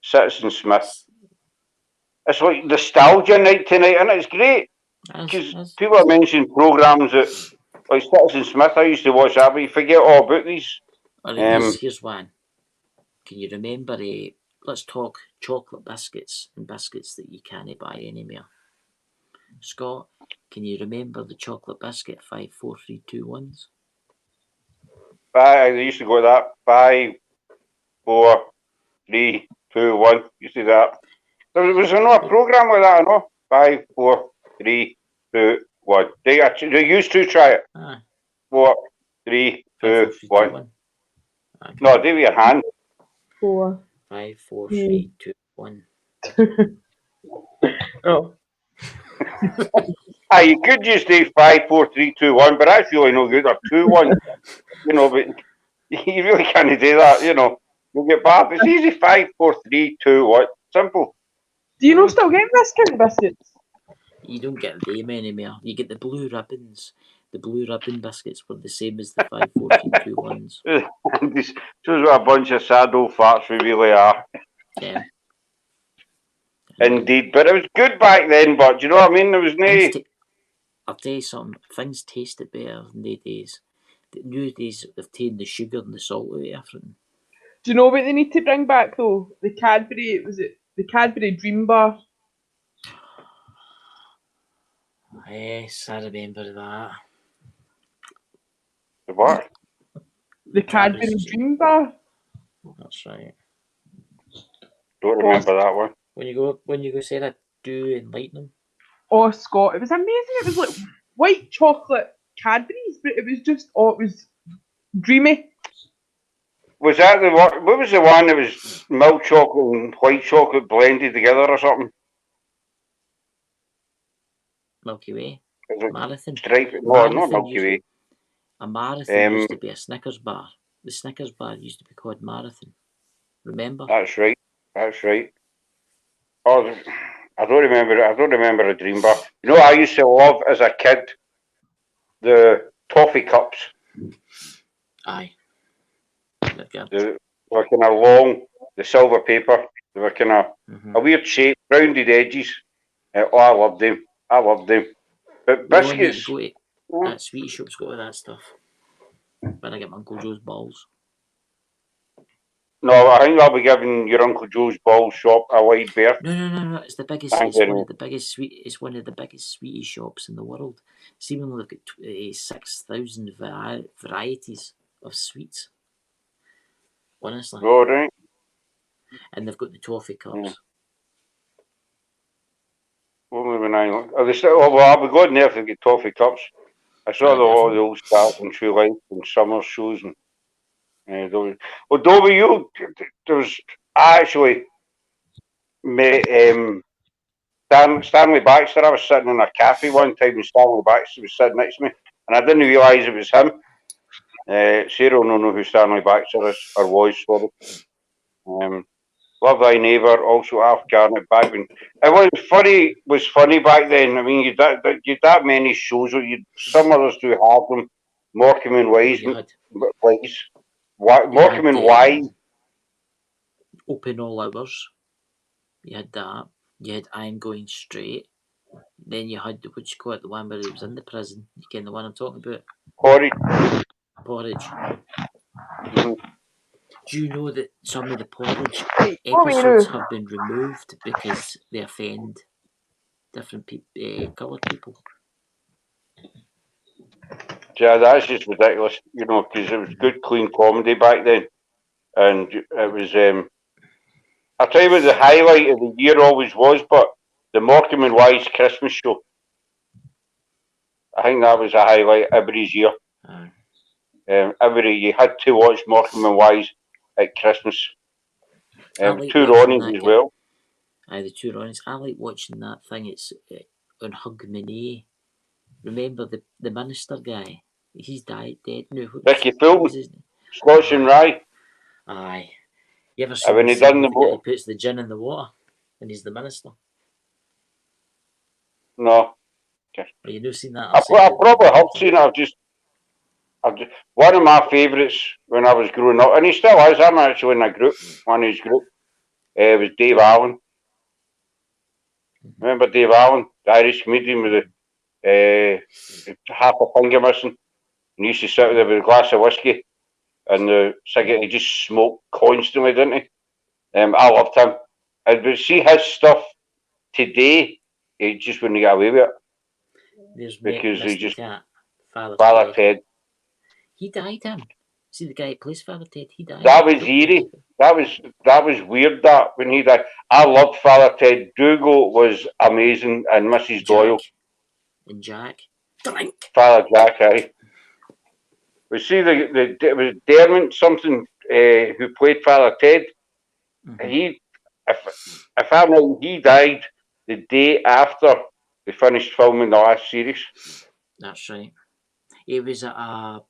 Citizen Smith. It's like nostalgia night tonight, and it's great because people are mentioning programs that, like Citizen Smith. I used to watch that, but you forget all about these. Here's one. Can you remember? Let's talk chocolate biscuits and biscuits that you can't buy anymore. Scott, can you remember the chocolate biscuit 5, 4, 3, 2, 1s? I used to go to that 5, 4, 3, 2, 1. You see that? There was no program like that, no? 5, 4, 3, 2, 1. They used to try it. 4, 3, 2, 1. No, do your hand. 4, 5, 4, 3, 2, 1. Oh. You could just do 5, 4, 3, 2, 1, but that's really no good. Or 2, 1. You know, but you really can't do that, you know. You'll get bad. It's easy. 5, 4, 3, 2, 1. Simple. Do you know still getting this kind of biscuits? You don't get them anymore. You get the blue ribbons. The blue ribbon biscuits were the same as the 5, 4, 3, 2, 1s. This shows what a bunch of sad old farts we really are. Yeah. Indeed, but it was good back then, but do you know what I mean? There was no... I'll tell you something, things tasted better in the days. The new days, they've taken the sugar and the salt out of everything. Do you know what they need to bring back though? The Cadbury, the Cadbury Dream Bar? Yes, I remember that. The what? The Cadbury Dream Bar? That's right. Don't remember that one. When you go say that, do enlighten them. Oh, Scott, it was amazing. It was like white chocolate Cadbury's, but it was just, it was dreamy. Was that the what? What was the one that was milk chocolate and white chocolate blended together or something? Milky Way. Marathon. Stripe. No, not Milky Way. A marathon used to be a Snickers bar. The Snickers bar used to be called Marathon. Remember? That's right. That's right. Oh, I don't remember. I don't remember a Dream Bar. You know, I used to love as a kid the toffee cups. Aye. They were kind of long, the silver paper. They were kind of a weird shape, rounded edges. Oh, I loved them. I loved them. But biscuits. That sweetie shop's got all that stuff. When I get my Uncle Joe's balls. No, I think I'll be giving your Uncle Joe's ball shop a wide berth. No. It's the biggest. Thank It's you. one of the biggest sweet. It's one of the biggest sweetie shops in the world. Seemingly, they've got 6,000 varieties of sweets. Honestly, Oh, right. and they've got the toffee cups. Yeah. Only when I are they still? Oh, well, I'll be going there if they get toffee cups. I saw all the old stars and True Life and summer shows and. Well, Dobie, you there was I actually met Stanley Baxter. I was sitting in a cafe one time and Stanley Baxter was sitting next to me, and I didn't realise it was him. Sarah will not know who Stanley Baxter is or was. Sorry. Love Thy Neighbour, also Alf Garnett back when it was funny back then. I mean, you that many shows. Some others do have them. Morecambe and Wise, Morecambe and Wise. Open All Hours. You had that. You had I'm Going Straight. Then you had what you call it, the one where he was in the prison. You get the one I'm talking about. Porridge. Mm-hmm. Do you know that some of the Porridge episodes have been removed because they offend different coloured people? Yeah, that's just ridiculous, because it was good, clean comedy back then. And it was, I'll tell you what the highlight of the year always was, but the Morecambe and Wise Christmas show. I think that was a highlight every year. You had to watch Morecambe and Wise at Christmas. Like two Ronnies as well. Aye, the two Ronnies. I like watching that thing. It's on Hogmanay. Remember the minister guy? He's dead now. Ricky Fulton, Scotch and Rye. Aye. You ever seen when the he done the guy who puts the gin in the water and he's the minister? No. Okay. Well, you know seen that? I probably have seen it. One of my favourites when I was growing up, and he still is. I'm actually in a group, one of his group. Was Dave Allen. Remember Dave Allen, the Irish comedian with the half a finger missing? And he used to sit there with a glass of whiskey and the cigarette. He just smoked constantly, didn't he? I loved him. But see his stuff today, he just wouldn't get away with it. Because he just Father Ted. He died. See the guy who plays Father Ted. He died. That was eerie. That was weird. That when he died, I loved Father Ted. Dougal was amazing, and Mrs. Doyle and Jack. Father Jack. Aye. We see it was Dermot something who played Father Ted. Mm-hmm. He, if I'm right, he died the day after they finished filming the last series. That's right. It was at a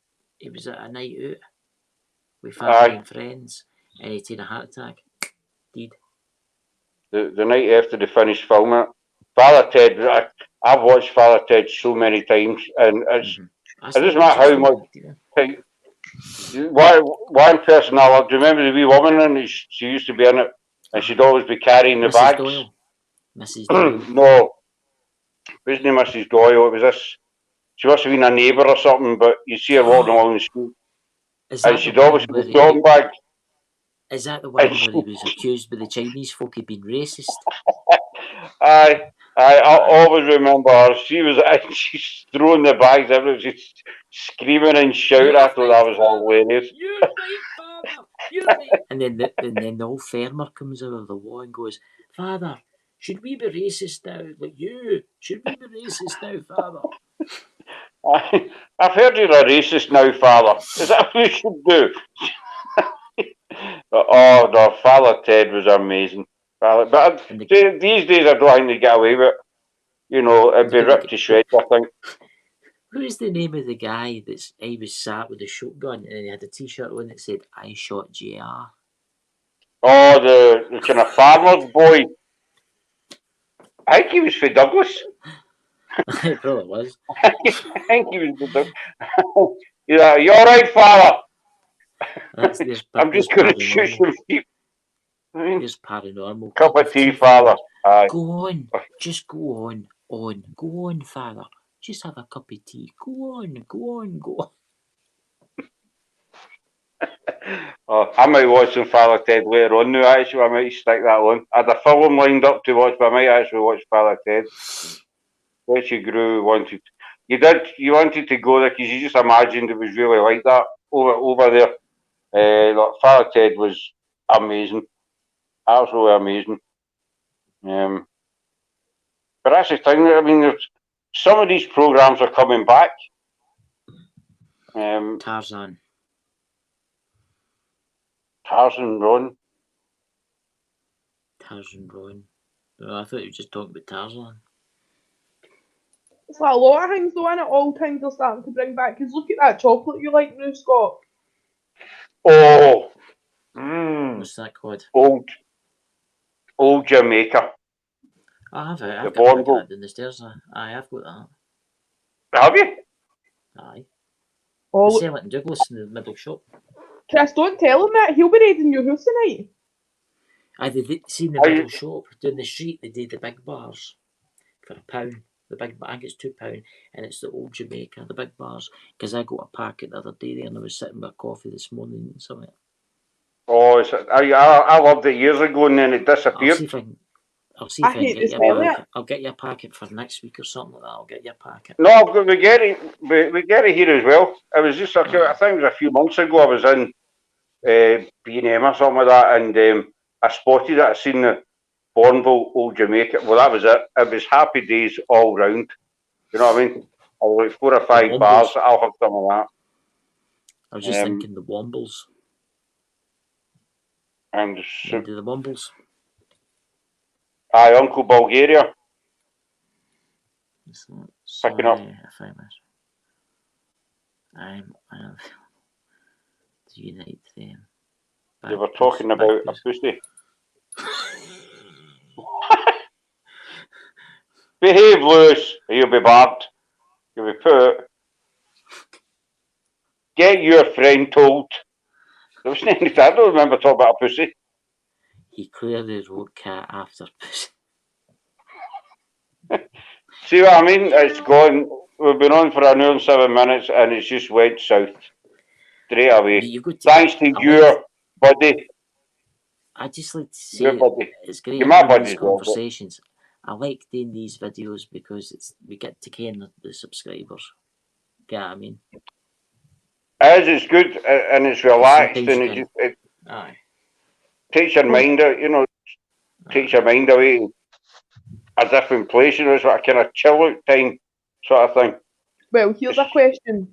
night out with family and friends, and he had a heart attack. Did the night after they finished filming it. Father Ted. I've watched Father Ted so many times, and it doesn't matter how much. One person I loved. Do you remember the wee woman? And she used to be in it, and she'd always be carrying the bags. Doyle. Mrs. Doyle. No, it wasn't Mrs. Doyle. It was this. She must have been a neighbour or something. But you see her walking along the street, and she'd always have the shopping bag. Is that the one where he was accused by the Chinese folk of being racist? I always remember her. She's throwing the bags everywhere, she's screaming and shouting. I thought that was hilarious. You're right, Father. You're right. And then the old farmer comes out of the wall and goes, Father, should we be racist now? Like you? Should we be racist now, Father? I've heard you're a racist now, Father. Is that what you should do? Oh no, Father Ted was amazing. But these days I don't think they get away with it. It'd be ripped to shreds, I think. Who's the name of the guy he was sat with a shotgun and he had a t-shirt on that said I shot JR? Oh, the kind of farmer's boy. I think he was for Douglas. It probably was. I think he was for Douglas. Yeah, you're right, Father. I'm just going to shoot some sheep. Just paranormal. Cup of tea, Father. Go on. Just go on. Go on, Father. Just have a cup of tea. Go on, go on, go on. Oh, I might watch some Father Ted later on now, actually. I might stick that on. I had a film lined up to watch, but I might actually watch Father Ted. Betty Grew wanted. You wanted to go there because you just imagined it was really like that over there. Like Father Ted was amazing. Absolutely amazing. But that's the thing, I mean, some of these programs are coming back. Tarzan. Tarzan Ron. Tarzan Ron. Oh, I thought you were just talking about Tarzan. It's like a lot of things though, and all things are starting to bring back. Because look at that chocolate you like now, Scott. Oh, What's that called? Old Jamaica. I have it. The I've got a pack of Bongo. that down the stairs. Aye, I've got that. Have you? Aye. Oh, They sell it in Douglas in the middle shop. Chris, don't tell him that. He'll be raiding your house tonight. Aye, they see in the middle shop down the street. They do the big bars for £1. The big, I think it's £2, and it's the Old Jamaica, the big bars. Because I got a packet the other day there, and I was sitting with a coffee this morning and something. Oh, I loved it years ago, and then it disappeared. I'll see if I can get you a packet. I'll get you a packet for next week or something like that. I'll get you a packet. No, we get it here as well. It was just, I think it was a few months ago. I was in B&M or something like that, and I spotted it. I seen the Bourneville Old Jamaica. Well, that was it. It was happy days all round. You know what I mean? I was like 4 or 5 bars. I'll have some of that. I was just thinking the Wombles. And the Wombles. Aye, Uncle Bulgaria. Picking up. I'm to unite them. You were talking about a pussy. Behave, Lewis, or you'll be barred. You'll be put. Get your friend told. There was anything, I don't remember talking about a pussy. He clearly wrote cat after pussy. See what I mean? It's gone. We've been on for an hour and 7 minutes, and it's just went south straight away. Thanks to your buddy. I just like to say it's great having these conversations. I like doing these videos because we get to ken the subscribers. Get what I mean? It's good and it's relaxed and it takes your mind out, you know, takes your mind away a different place, you know, it's like a kind of chill out time sort of thing. Well, here's a question.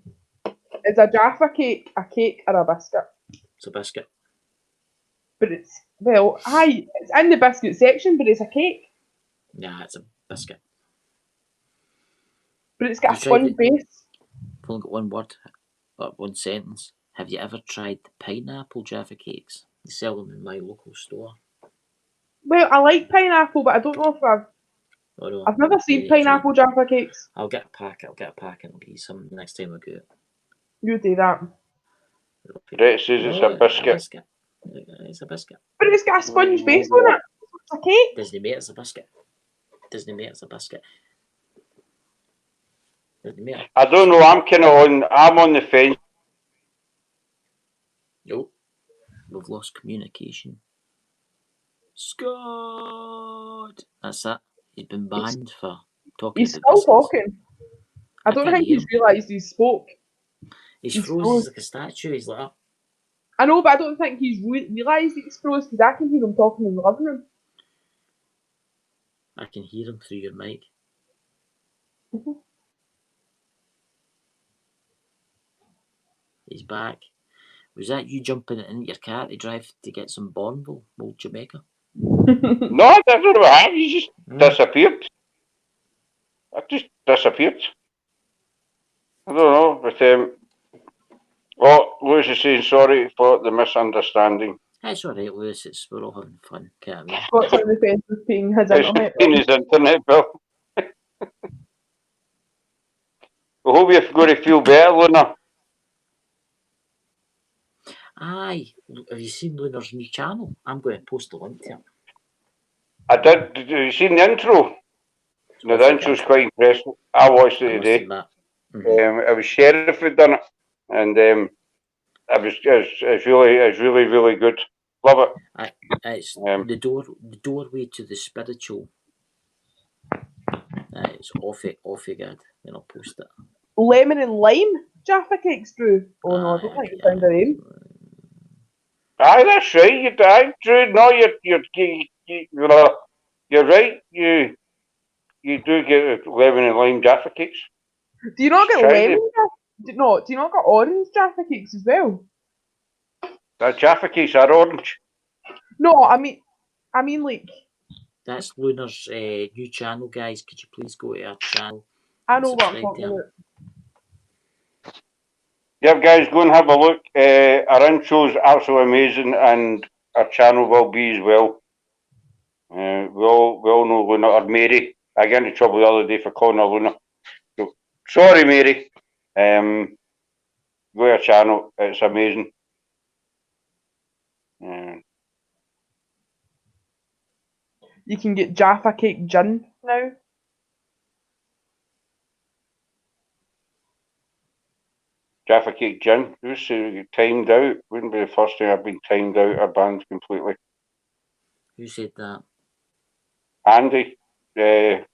Is a Jaffa cake a cake or a biscuit? It's a biscuit. But it's, well, aye, it's in the biscuit section, but it's a cake. Yeah, it's a biscuit. But it's got a sponge base. I've only got one word, or one sentence. Have you ever tried the pineapple Jaffa cakes? They sell them in my local store. Well, I like pineapple, but I don't know if I've never seen pineapple Jaffa cakes. I'll get a packet and I'll get you some next time I go out. You do that. Brett says it's a biscuit. It's a biscuit. But it's got a sponge base on it. It's a cake. Disney mate, it's a biscuit. Disney mate, it's a biscuit. I don't know, I'm on the fence. Nope. We've lost communication. Scott! That's it. He's been banned for talking. He's still talking. I don't think he's realised he spoke. He's frozen like a statue. He's like, oh. I know, but I don't think he's realised he's frozen because I can hear him talking in the living room. I can hear him through your mic. He's back. Was that you jumping into your car to drive to get some Bourneville, Old Jamaica? No, that's not what happened. He just disappeared. I just disappeared. I don't know, but Lewis is saying sorry for the misunderstanding. That's all right, Lewis. We're all having fun. Can't we? Scott's on the fence with paying his internet bill. His internet bill. I hope you're going to feel better, Luna. Aye. Have you seen Luna's new channel? I'm going to post the link to it. I did. Did you see the intro? Now the intro's quite impressive. I watched it today. It was Sheriff who done it, and it's really good. Love it. It's the doorway to the spiritual. It's awfully good. Then I'll post it. Lemon and lime Jaffa cakes, Drew. Oh no, I don't think it's found a name. Aye, that's right. Drew. No, you're right. You do get lemon and lime Jaffa cakes. Do you not get lemon? No, do you not get orange Jaffa cakes as well? The Jaffa cakes are orange. No, I mean like. That's Lunar's new channel, guys. Could you please go to our channel? I know what I'm talking about. Yeah, guys, go and have a look. Our intro's absolutely amazing, and our channel will be as well. We all know Luna, or Mary. I got into trouble the other day for calling her Luna. So, sorry, Mary. Go to our channel. It's amazing. You can get Jaffa cake gin now. Jaffa cake gin. Who's timed out? Wouldn't be the first time I've been timed out our band completely. Who said that? Andy. Was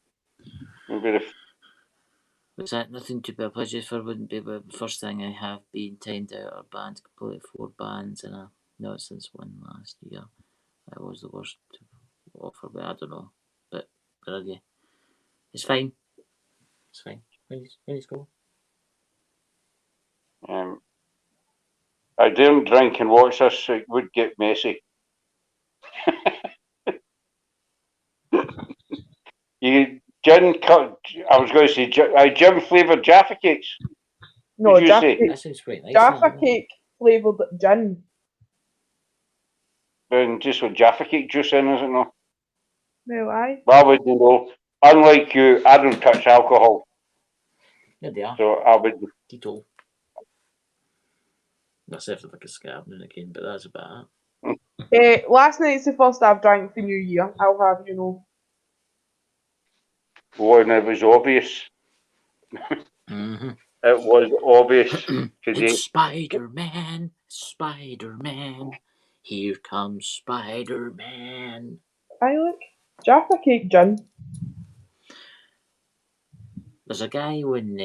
that nothing to be apologised for? Wouldn't be the first thing I have been timed out our band completely. 4 bands and not since one last year. I was the worst to offer, but I don't know. But where are you? It's fine. It's fine. When he's going. I didn't drink and watch this, so it would get messy. I was going to say gin flavoured Jaffa cakes. No, Jaffa cake. That sounds quite nice. Jaffa cake flavoured gin. And just with Jaffa cake juice in, is it not? Well, aye. Well, I wouldn't know. Unlike you, I don't touch alcohol. Yeah, they are. So I would. Tito. That's after like a scab and again, but that's about it. Last night's the first I've drank for New Year. I'll have you know. Oh, and it was obvious. Mm-hmm. It was obvious today. It's Spider-Man, Spider-Man. Here comes Spider-Man. I look Jaffa cake gin. There's a guy on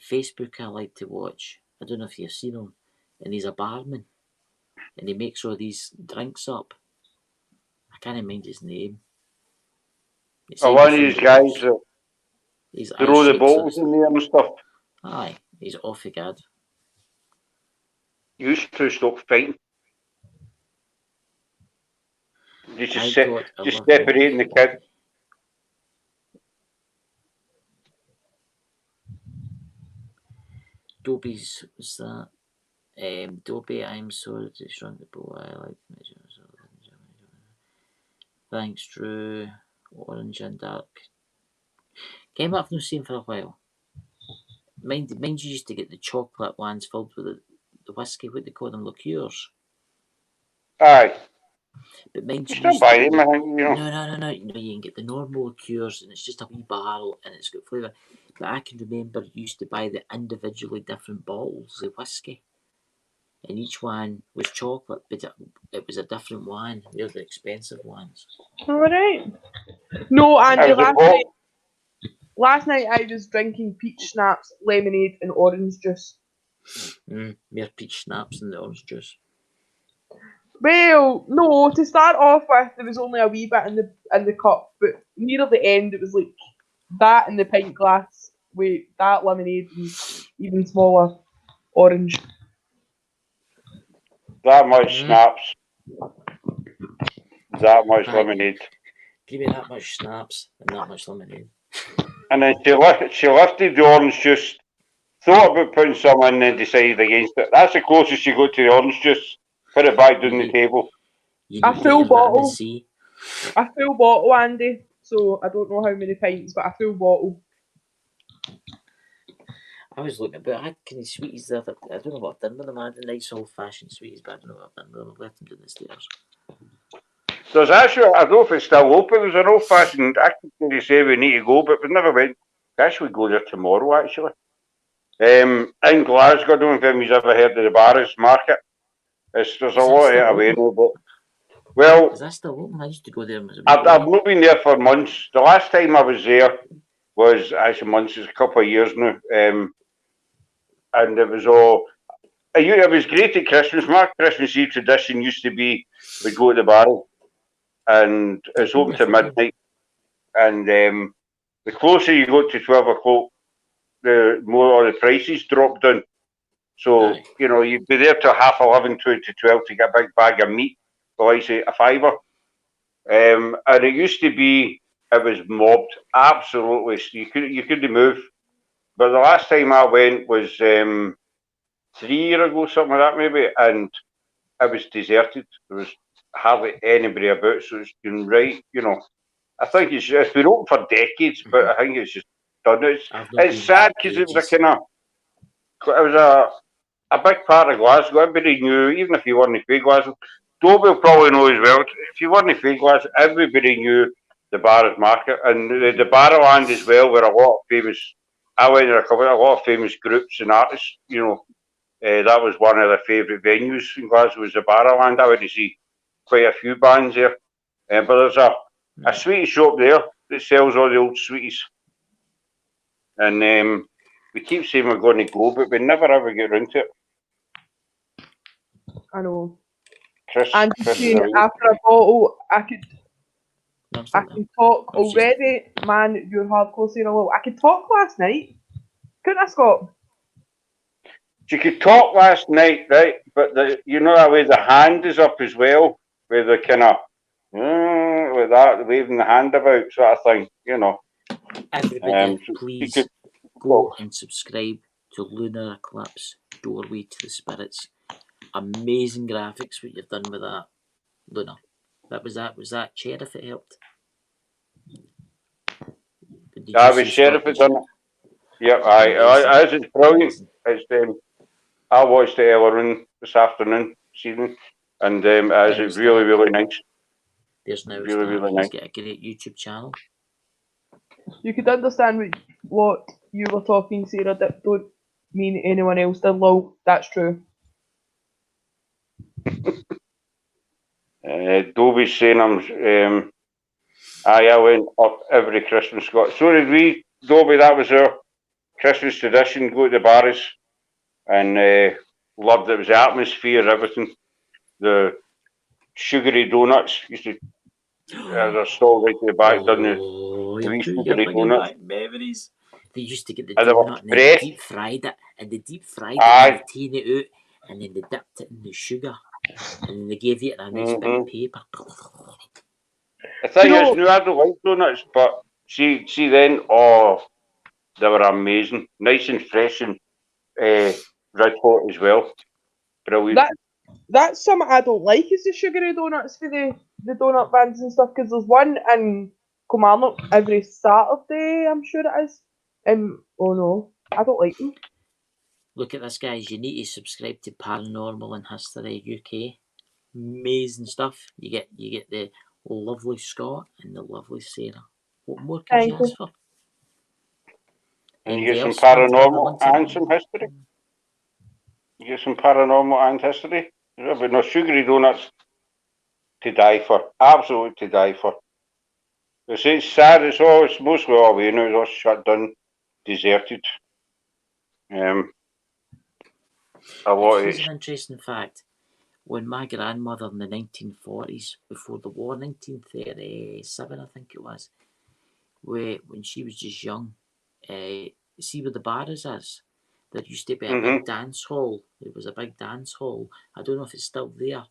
Facebook I like to watch. I don't know if you've seen him, and he's a barman, and he makes all these drinks up. I can't mind his name. One of these guys that throw the bottles in there and stuff. Aye, he's awfully good. Used to stop fighting. Just separating the kid. Dobie's, what's that? Dobie, I'm sorry to shrunk the bow. I like measures. Thanks, Drew. Orange and dark. Game I've not seen for a while. Mind you used to get the chocolate ones filled with the whiskey, what they call them, liqueurs. Aye. But mind you still buy them, No, you can get the normal liqueurs and it's just a wee barrel and it's got flavour. But I can remember you used to buy the individually different bottles of whiskey. And each one was chocolate, but it was a different one. They're the expensive ones. Alright. No, Andy, last night I was drinking peach schnapps, lemonade and orange juice. More peach schnapps than the orange juice. Well, no, to start off with there was only a wee bit in the cup, but near the end it was like that in the pint glass with that lemonade and even smaller orange. That much schnapps. That much lemonade. Give me that much schnapps and that much lemonade. And then she lifted the orange juice, thought about putting some in and then decided against it. That's the closest she got to the orange juice. Put it back down the table. A full bottle. A full bottle, Andy. So I don't know how many pints, but a full bottle. I was looking about. I had kind of sweeties there. I don't know what I've done with them. I had the nice old-fashioned sweeties, but I don't know what I've done with them. I've left them down the stairs. There's actually, I don't know if it's still open, there's an old-fashioned, I can say we need to go, but we never went. I actually go there tomorrow, actually. In Glasgow, I don't know if anybody's ever heard of the Bonkers Market. There's a lot of it away now, but... Well, is that still open? I used to go there. I've not been there for months. The last time I was there was actually months, it's a couple of years now. And it was all... It was great at Christmas. My Christmas Eve tradition used to be we'd go to the bar and it's open to midnight. And the closer you got to 12 o'clock, the more all the prices dropped down. So, you'd be there till 11:30 to 12 to get a big bag of meat for, like, say, £5. And it used to be, it was mobbed, absolutely. So you couldn't move. But the last time I went was 3 years ago, something like that maybe, and it was deserted. There was hardly anybody about, so it's been right, I think it's been open for decades, but I think it's just done. It's sad because it was a big part of Glasgow. Everybody knew, even if you weren't from Glasgow. Dobie will probably know as well. If you weren't from Glasgow, everybody knew the Bonkers Market and the Barrowland as well, where a lot of famous. I went there a lot of famous groups and artists. That was one of the favourite venues in Glasgow. Was the Barrowland. I went to see quite a few bands there, but there's a sweetie shop there that sells all the old sweeties, and we keep saying we're going to go, but we never ever get around to it. I know. Chris, after a bottle, I can talk already. Man, you're hardcore saying a lot. I could talk last night. Couldn't I, Scott? You could talk last night, right? But that way the hand is up as well, where the kind of with that waving the hand about sort of thing, Everybody, please go and subscribe to Lunar Eclipse Doorway to the Spirits. Amazing graphics what you've done with that, Luna. Was that Sheriff it helped? I was Sheriff it done it. Yep, it's brilliant. It's I watched it earlier this afternoon, season, and it's really, really nice. There's now really nice. Get a great YouTube channel. You could understand what you were talking, Sarah. That don't mean anyone else did. Lol, that's true. Dobie's saying I went up every Christmas. So did we, Dobie. That was our Christmas tradition. Go to the bars and loved it. It was the atmosphere, everything. The sugary donuts used to. There's a stall right to the back, doesn't it? The sugary donuts. Memories. They used to get the donut and they deep fried it, and they taken it out, and then they dipped it in the sugar, and then they gave you a nice bit of paper. The thing is, no, I don't like donuts, but see then, they were amazing, nice and fresh and red hot as well. Brilliant. That's something I don't like, is the sugary donuts for the donut bands and stuff, because there's one in Kilmarnock every Saturday, I'm sure it is. Oh no, I don't like them. Look at this, guys. You need to subscribe to Paranormal and History UK. Amazing stuff. You get the lovely Scott and the lovely Sarah. What more can you ask for? And you get some paranormal and some history. You get some paranormal and history. But no, sugary donuts to die for. Absolutely to die for. It's sad. It's mostly all we know. It's all shut down, deserted. Here's an interesting fact. When my grandmother in the 1940s, before the war, 1937, I think it was, when she was just young, see where the Barras is? There used to be a big dance hall. It was a big dance hall. I don't know if it's still there.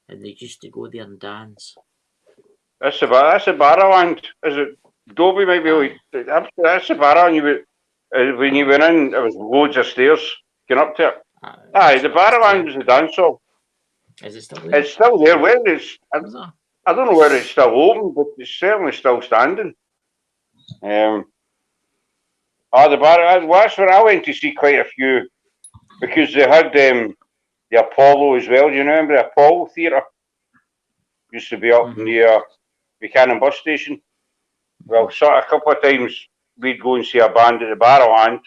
And they used to go there and dance. That's the Barrowland. Is it? Dobie might be. That's the Barrowland. When you went in, there was loads of stairs going up to it. The Barrowland was the dance hall. Is it still there? It's still there. I don't know whether it's still open, but it's certainly still standing. The bar. That's where I went to see quite a few, because they had the Apollo as well. Do you remember the Apollo Theatre? used to be up near Buchanan bus station. Well, so a couple of times we'd go and see a band at the Barrowland,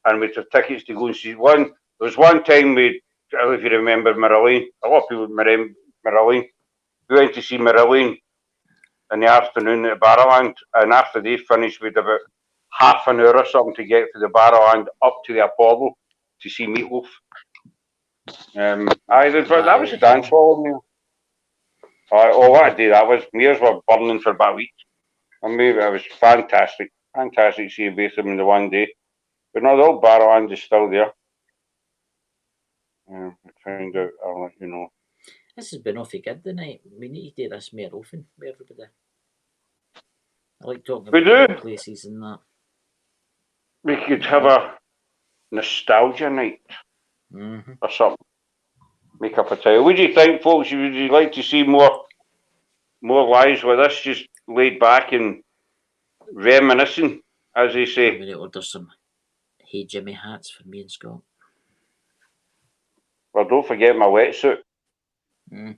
and we'd have tickets to go and see one. There was one time I don't know if you remember Marilyn. A lot of people remember Marilyn. We went to see Marilyn in the afternoon at the Barrowland, and after they finished, we'd about half an hour or something to get from the Barrowland up to the Apollo to see Meatloaf. That was a dance hall in there. Oh, what a day that was. My ears were burning for about a week. I mean, it was fantastic. Fantastic to see both of them in the one day. But no, the old Barrowland is still there. I found out, I'll let you know. This has been awfully good tonight. We need to do this more often with everybody. I like talking about places and that. We could have a nostalgia night or something. Make up a title. What do you think, folks? Would you like to see more lives with us, just laid back and reminiscing, as they say? I'm going to order some Hey Jimmy hats for me and Scott. Well, don't forget my wetsuit. And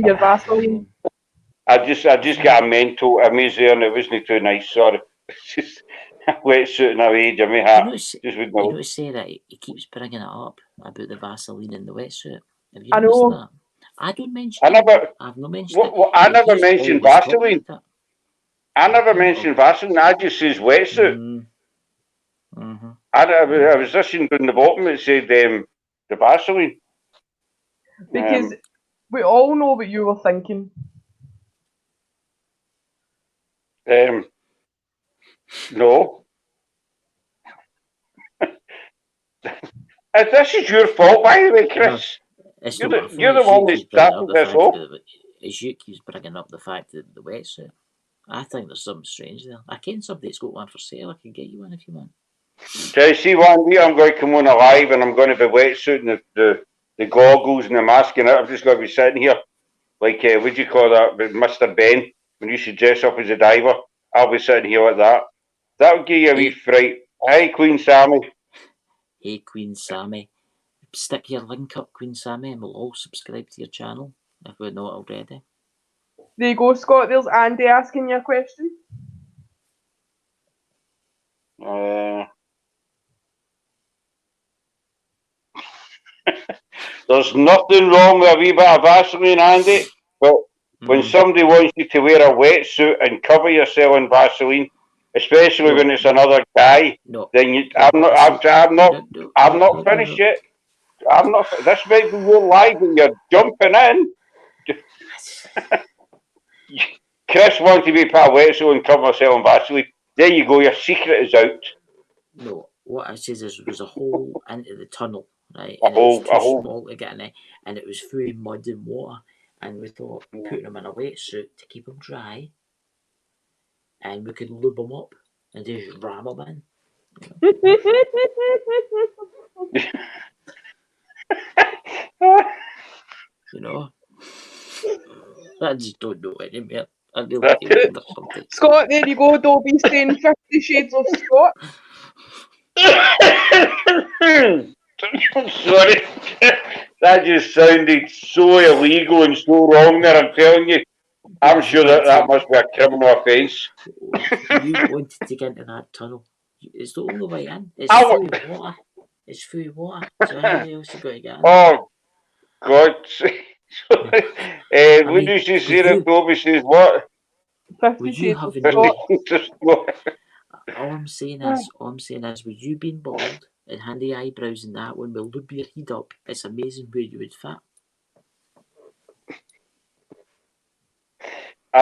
your Vaseline. I just got a mental image there, and it wasn't too nice. Sorry, it's just a wetsuit and a Hey Jimmy hat. You notice say that he keeps bringing it up about the Vaseline and the wetsuit. Have you I noticed know. that? I don't mention I've not mentioned it. I never mentioned Vaseline. I never mentioned Vaseline. I just says wetsuit. I was listening from the bottom. It said the Vaseline. Because we all know what you were thinking. No. This is your fault, by the way, Chris. You're the one that's starting this off. It's you keeps bringing up the fact that the wetsuit. I think there's something strange there. I ken somebody that's got one for sale. I can get you one if you want. Do you see one day I'm going to come on alive and I'm going to be wetsuit and the goggles and the mask and I'm just going to be sitting here like, what do you call that, Mr. Ben, when you should dress up as a diver. I'll be sitting here like that. That'll give you a wee fright. Hi, Queen Sammy. Hey, Queen Sammy. Stick your link up, Queen Sammy, and we'll all subscribe to your channel if we're not already. There you go, Scott. There's Andy asking you a question. There's nothing wrong with a wee bit of Vaseline, Andy, but when somebody wants you to wear a wetsuit and cover yourself in Vaseline, especially when it's another guy, then I'm not finished yet. I'm not. This might be your life and you're jumping in. Chris wants to be part of wetsuit and cover herself in Vaseline. There you go. Your secret is out. No, what I says is there was a hole into the tunnel, right? And it was too small to get in it, and it was full of mud and water. And we thought putting him in a wetsuit to keep him dry, and we could lube him up and just ram him in. You know, I just don't know anymore. I really do something. Scott, there you go. Don't be saying 50 Shades of Scott. Sorry, that just sounded so illegal and so wrong there, I'm telling you. I'm sure that must be a criminal offence. You wanted to get into that tunnel. It's the only way in. It's full of water. It's full of water. So how else you got to get in? Oh, God. What did you say that Toby says what? 50 Shades of Scott. All I'm saying is, with you being bald and handy eyebrows and that, when we lube your head up, it's amazing where you would fit.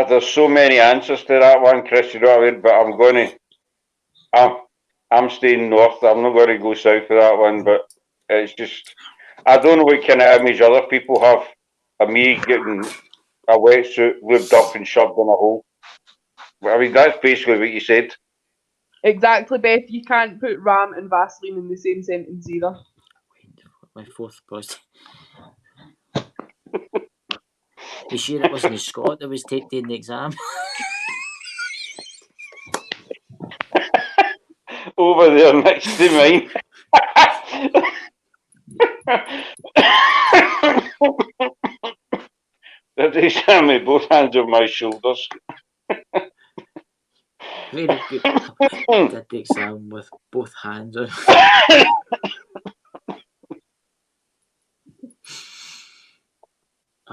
There's so many answers to that one, Chris, you know what I mean? But I'm staying north. I'm not going to go south for that one, but it's just, I don't know what kind of image other people have of me getting a wetsuit lubed up and shoved in a hole. I mean, that's basically what you said. Exactly, Beth. You can't put Ram and Vaseline in the same sentence either. My fourth person. You sure it wasn't Scott that was taking the exam? Over there next to mine. Did Sam with both hands on my shoulders? Very good. Did the exam with both hands on.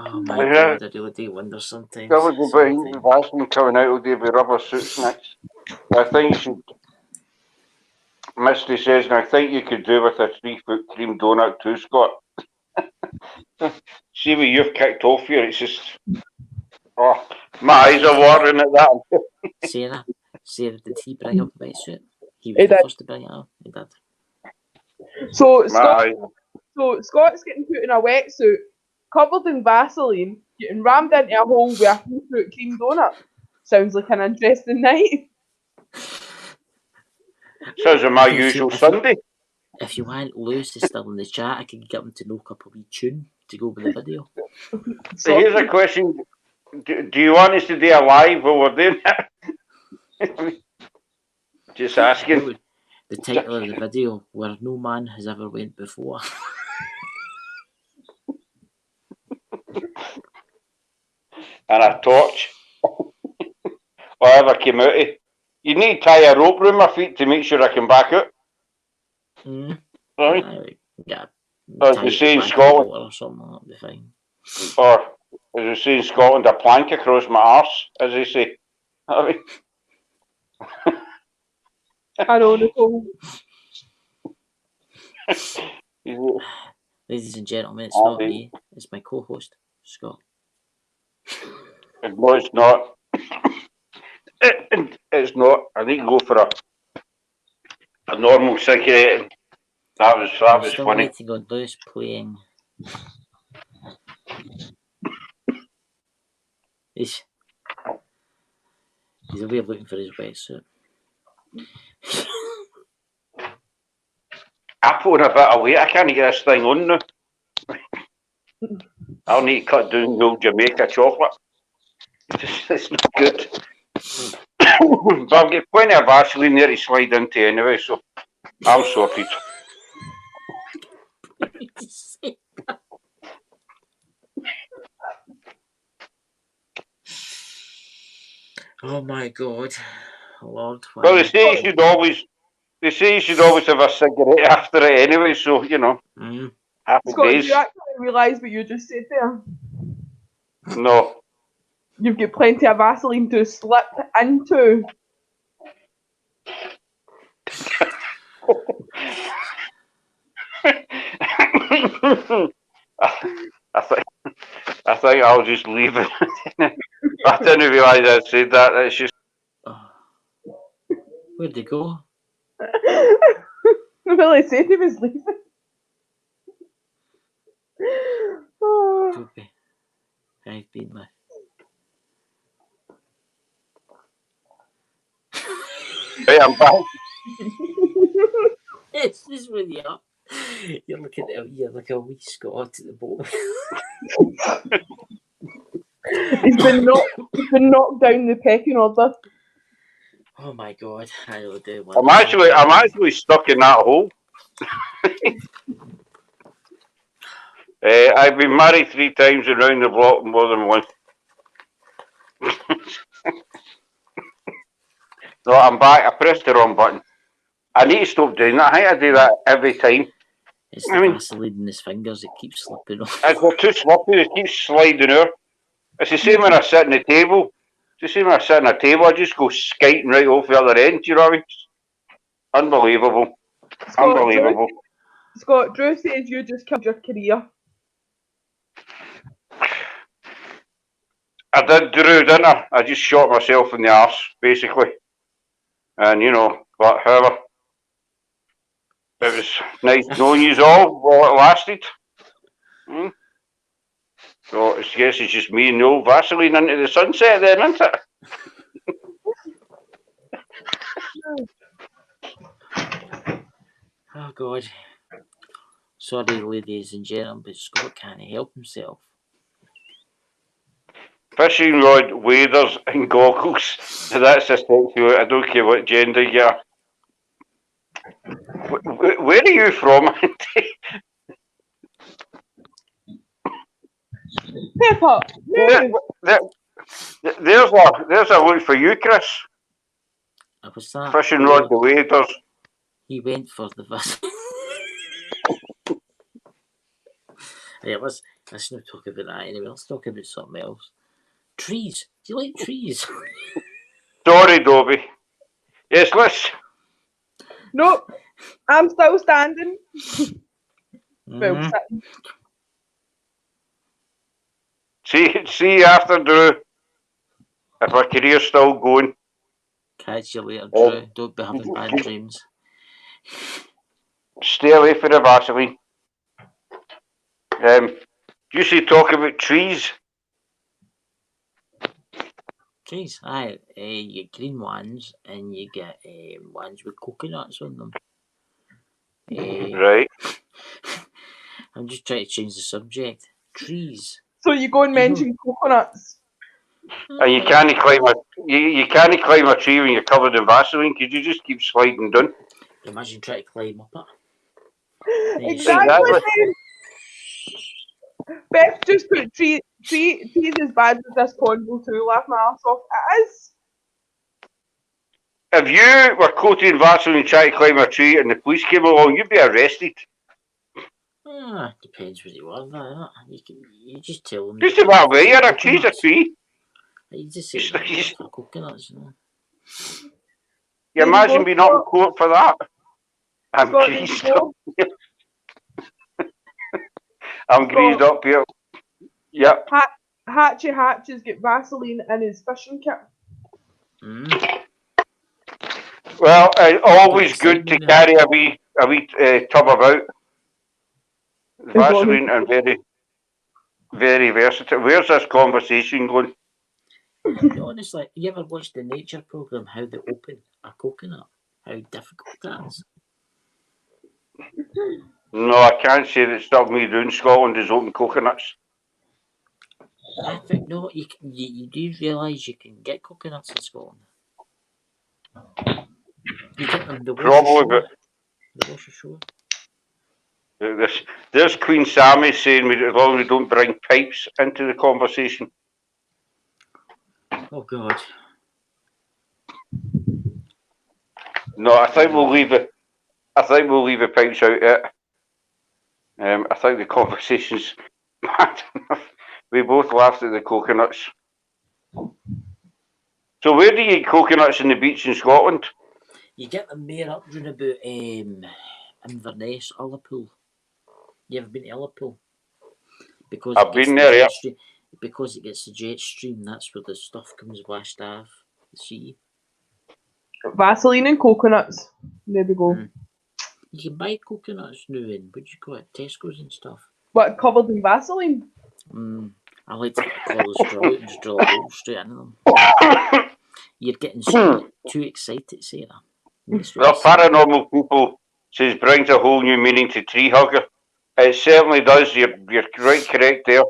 Oh my God, I really do wonder sometimes. That was about Vaseline coming out all day with rubber suits next. I think you should. Misty says, and I think you could do with a 3-foot cream donut too, Scott. See what you've kicked off here, it's just. Oh, my eyes are watering at that. Sarah, did he bring up the wetsuit? He was the first to bring it up. He did. So Scott's getting put in a wetsuit, covered in Vaseline, getting rammed into a hole with a 3-foot cream donut. Sounds like an interesting night. Sounds like my usual Sunday. If you want Lewis is still in the chat, I can get him to knock up a wee tune to go with the video. So here's a question. Do you want us to do a live while we're doing that? Just asking. The title of the video, Where No Man Has Ever Went Before. And a torch. Whatever came out of. You need to tie a rope around my feet to make sure I can back out. Right? Yeah. Or as they say in Scotland. Or something, that'll be fine. Or as they say in Scotland, a plank across my arse, as they say. I don't know. Ladies and gentlemen, it's not me. It's my co-host, Scott. No, it's not. It's not. I need to go for a normal cigarette. That was still funny. Waiting on Lewis playing. He's away looking for his wetsuit. I put a bit of weight. I can't get this thing on now. I'll need to cut down the old Jamaica chocolate. It's not good. But I've got plenty of Vaseline there to slide into anyway, so I'm sorted. Oh my God, Lord! Well, they say you should always have a cigarette after it anyway. So you know, happy Scott, days. do you actually realise what you just said there? No. You've got plenty of Vaseline to slip into. I think I'll just leave it. I didn't realise I said that. It's just. Where'd they go? Well, I said he was leaving. Toby, I've been with. Hey, I'm back. This is when you're looking at you're like a wee Scot at the bottom. He's been knocked down the pecking order. Oh my God, I really do. I'm actually stuck in that hole. I've been married 3 times around the block more than once. No, I'm back. I pressed the wrong button. I need to stop doing that. I do that every time. It's the Vaseline in his fingers. It keeps slipping off. It's got too sloppy. It keeps sliding out. It's the same when I sit on the table. It's the same when I sit on a table. I just go skiting right off the other end. Do you know what I mean? Unbelievable. Unbelievable. Scott, Drew says you just killed your career. I did, Drew, didn't I? I just shot myself in the arse, basically. And, you know, but however, it was nice knowing you all while it lasted. So I guess it's just me and the old Vaseline into the sunset then, isn't it? Oh God. Sorry, ladies and gentlemen, but Scott can't help himself. Fishing rod, waders and goggles. That's a sexual. I don't care what gender you are. Where are you from? Pepper, There- move. There's a look for you, Chris. Was that? Fishing rod the waders. He went for the first. Yeah, let's not talk about that anyway. Let's talk about something else. Trees. Do you like trees? Sorry, Dobby. Yes, let's. Nope. I'm still standing. Well, Mhm. sitting. See after Drew. If our career's still going. Catch you later, Oh. Drew. Don't be having bad dreams. Stay away from the Vaseline. Usually talk about trees. Trees. Aye, you get green ones and you get ones with coconuts on them. Right. I'm just trying to change the subject. Trees. So you go and mention coconuts. And you can't climb a tree when you're covered in Vaseline because you just keep sliding down. Imagine trying to climb up it. Exactly. Beth just put trees as bad as this convo too. Laugh my ass off. It is. If you were coated in Vaseline trying to climb a tree and the police came along, you'd be arrested. Depends where you are. That you just tell them. Just about where you're a tree's a tree. You just say for coconuts. You know. You imagine being up in court for that. I'm greased up. I'm greased up here. Yep. Hatches get Vaseline in his fishing kit. Well, always good to carry a wee tub about. Vaseline and very, very versatile. Where's this conversation going? Honestly, you ever watched the nature program? How they open a coconut? How difficult that is. No, I can't say that stuff me doing Scotland is open coconuts. I think no. You do realise you can get coconuts in Scotland. You get them the Probably, but the wash ashore. There's Queen Sammy saying as long as we don't bring pipes into the conversation. Oh God. No, I think we'll leave it. I think we'll leave the pipes out yet. I think the conversation's bad enough. We both laughed at the coconuts. So where do you get coconuts in the beach in Scotland? You get them there up round about Inverness, Ullapool. You ever been to Ullapool? Because I've been there, yeah. Because it gets the jet stream, that's where the stuff comes washed off the sea. Vaseline and coconuts. There we go. You can buy coconuts now in, what do you call it, Tesco's and stuff. What, covered in Vaseline? I like to get a colour straw and just drill a hole straight into them. You're getting too excited, Sarah. Well, paranormal people says brings a whole new meaning to tree hugger. It certainly does. You're right, correct there,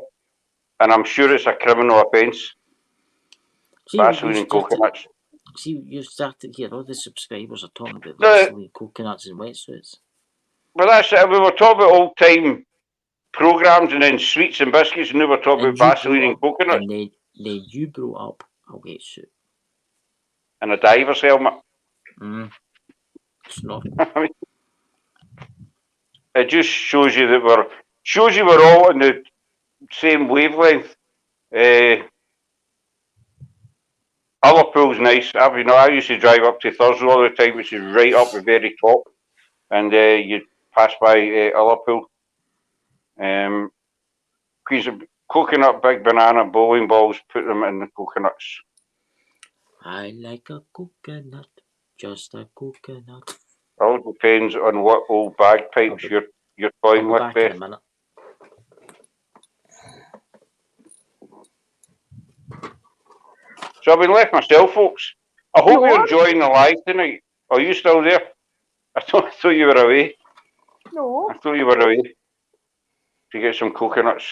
and I'm sure it's a criminal offence. Vaseline and coconuts. See, you started here. All the subscribers are talking about Vaseline, coconuts, and wetsuits. Well, that's it. We were talking about old time programs, and then sweets and biscuits, and now we're talking about Vaseline and coconuts. And then you brought up a wetsuit and a diver's helmet. It's not. It just shows you that we're all on the same wavelength. Ullapool's nice. I used to drive up to Thursday all the time, which is right up the very top, and you pass by Ullapool. Coconut, big banana, bowling balls. Put them in the coconuts. I like a coconut, just a coconut. All depends on what old bagpipes you're toying with, Beth. So I've been left myself, folks. I hope you're enjoying the live tonight. Are you still there? I thought you were away. No. I thought you were away to get some coconuts.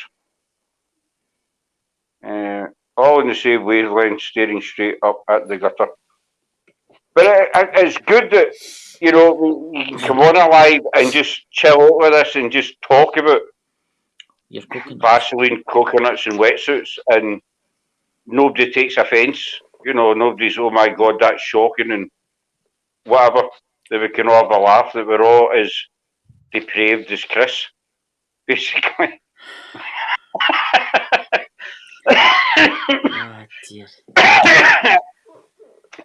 All in the same wavelength, staring straight up at the gutter. But it's good that, you can come on live and just chill out with us and just talk about Your coconuts. Vaseline, coconuts, and wetsuits, and nobody takes offence. You know, nobody's, oh my God, that's shocking, and whatever. That we can all have a laugh, that we're all as depraved as Chris, basically. Ah, dear.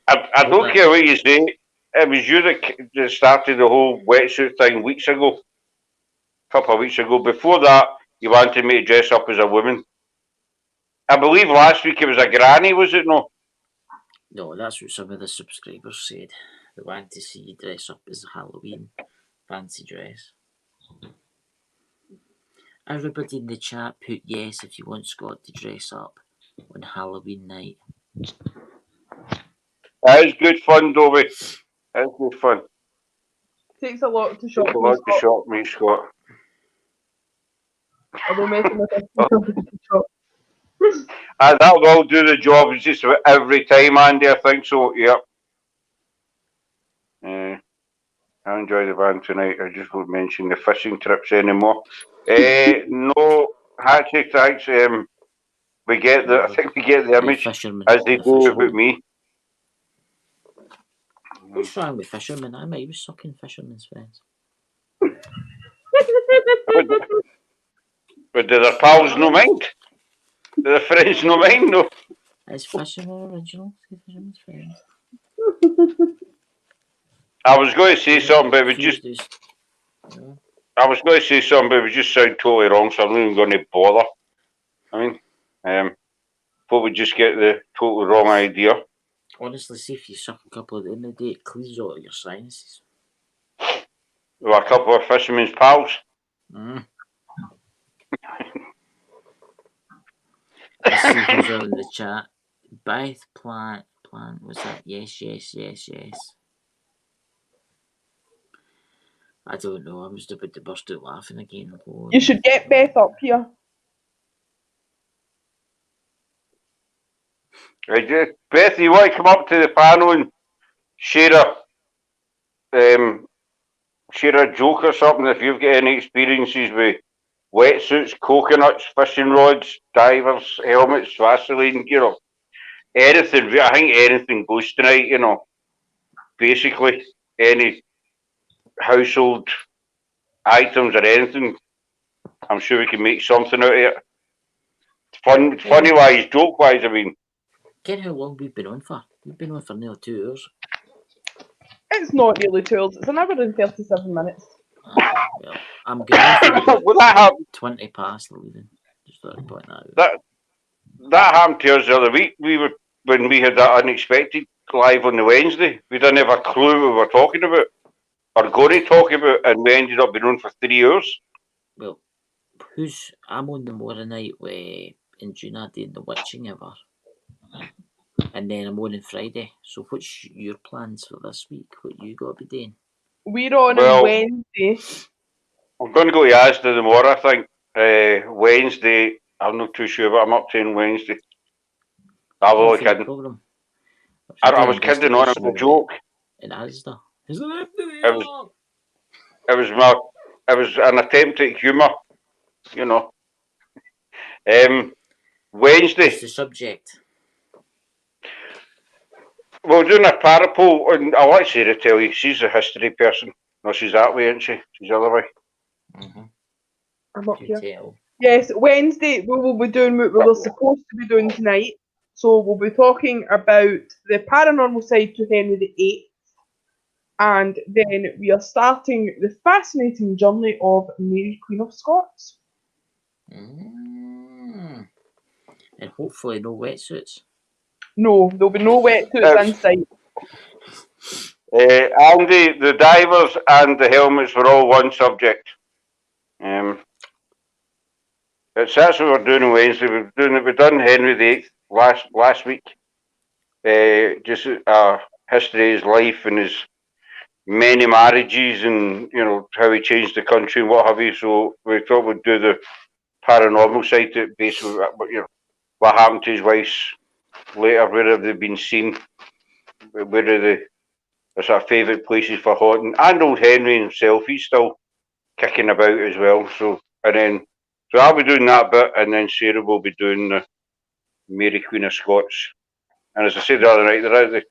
I don't care what you say. It was you that started the whole wetsuit thing weeks ago. A couple of weeks ago. Before that, you wanted me to dress up as a woman. I believe last week it was a granny, was it no? No, that's what some of the subscribers said. They want to see you dress up as a Halloween fancy dress. Everybody in the chat put yes if you want Scott to dress up on Halloween night. That is good fun, Dobby. That is good fun. Takes a lot to shock Takes a me, lot to Scott. shock me, Scott. Although making with us to shock. That will do the job just about every time, Andy, I think so, yep. I enjoy the band tonight. I just won't mention the fishing trips anymore. No, Hatchie, thanks. We get the, I think we get the image, fisherman, as they the do fisherman. about me. What's wrong with fishermen? I might be sucking fishermen's friends. But do their pals no mind? Do their friends no mind? No. Is fisherman original? Fisherman's friends. I was going to say something, but it would just. Yeah. I was going to say something, but it would just sound totally wrong, so I'm not even going to bother. I mean, thought we'd just get the total wrong idea. Honestly, see if you suck a couple of them a day, it clears out your sinuses. With a couple of fishermen's pals. Let's see who's out in the chat. Beth Plant, was that? Yes. I don't know, I'm just about to burst out laughing again. You should get Beth up here. Right, Beth, you want to come up to the panel and share a joke or something if you've got any experiences with wetsuits, coconuts, fishing rods, divers, helmets, Vaseline, you know, anything. I think anything goes tonight, you know. Basically, any household items or anything, I'm sure we can make something out of it. Funny wise, joke wise, I mean. Get how long we've been on for? We've been on for nearly 2 hours. It's not nearly 2 hours, it's an hour and 37 minutes. Well, I'm going for Well, that happened. 20 past leaving. Just thought I'd point that out. That happened to us the other week. When we had that unexpected live on the Wednesday. We didn't have a clue what we were talking about or going to talk about, and we ended up being on for 3 hours. Well, I'm on tomorrow night with Juna doing the witching ever. And then I'm on Friday. So what's your plans for this week? What you got to be doing? We're on Wednesday. I'm going to go to Asda tomorrow, I think. Wednesday, I'm not too sure what I'm up to on Wednesday. I was only kidding. I was kidding on it. It was a joke. In Asda. It was an attempt at humour, you know. Wednesday. What's the subject? We're doing a parapole, and I'll let Sarah tell you. She's a history person. No, she's that way, isn't she? She's the other way. I'm up here. Yes, Wednesday we will be doing what we were supposed to be doing tonight. So we'll be talking about the paranormal side to Henry VIII. And then we are starting the fascinating journey of Mary, Queen of Scots. And hopefully no wetsuits. No, there'll be no wetsuits inside. Andy, the divers and the helmets were all one subject. That's what we're doing on Wednesday. We've done Henry VIII last week. Just history of his life and his many marriages, and you know how he changed the country and what have you. So we thought we'd do the paranormal side to it, basically, you know, what happened to his wives later, where have they been seen, where are the sort of favourite places for haunting, and old Henry himself, he's still kicking about as well. So So I'll be doing that bit, and then Sarah will be doing the Mary Queen of Scots. And as I said the other night, there is the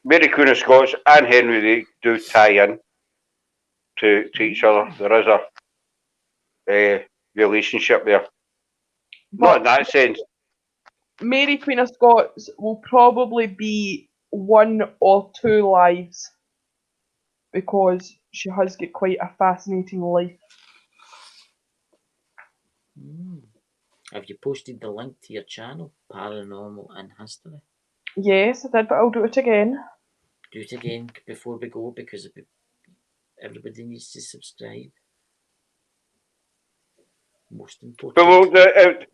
Mary Queen of Scots and Henry, they do tie in to each other. There is a relationship there. Not in that sense. Mary Queen of Scots will probably be 1 or 2 lives because she has got quite a fascinating life. Have you posted the link to your channel, Paranormal and History? Yes, I did, but I'll do it again. Do it again before we go, because everybody needs to subscribe. Most important. But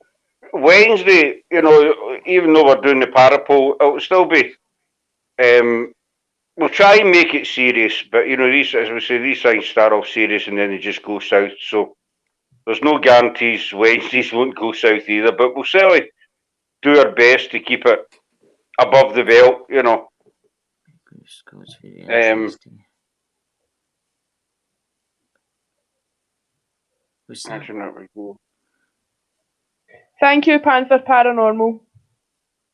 Wednesday, even though we're doing the parapole, it'll still be. We'll try and make it serious, but these, as we say, these things start off serious and then they just go south. So there's no guarantees Wednesdays won't go south either. But we'll certainly do our best to keep it above the belt. Scots, very interesting. Who's that? Thank you, Panther Paranormal.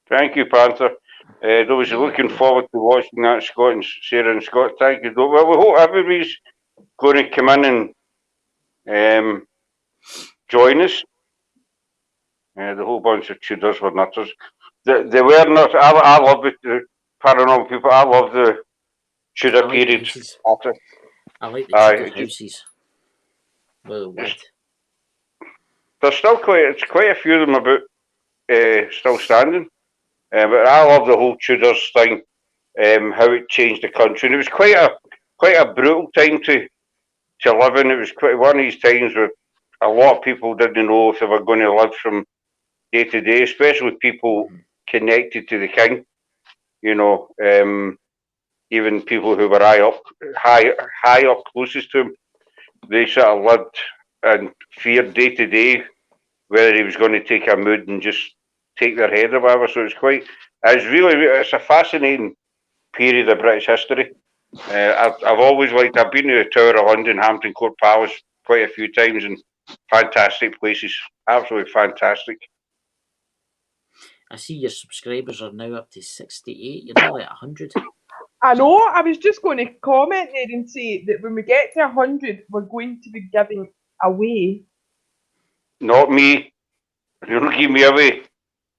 Thank you, Panther. Those looking forward to watching that, Scott and Sarah and Scott. Thank you. Well, we hope everybody's going to come in and join us. The whole bunch of tudors were nutters. They were not. I love the paranormal people. I love the Tudor period. I like the Tudor houses. Well, there's still quite a few of them about still standing. But I love the whole Tudors thing, how it changed the country. And it was quite a brutal time to live in. It was quite one of these times where a lot of people didn't know if they were going to live from day to day, especially people connected to the king. Even people who were high up closest to him, they sort of lived and feared day to day whether he was going to take a mood and just take their head or whatever. So it's a fascinating period of British history. I've always liked. I've been to the Tower of London, Hampton Court Palace quite a few times, and fantastic places, absolutely fantastic. I see your subscribers are now up to 68. You're nearly at 100. I know. I was just going to comment there and say that when we get to 100, we're going to be giving away. Not me. You don't give me away.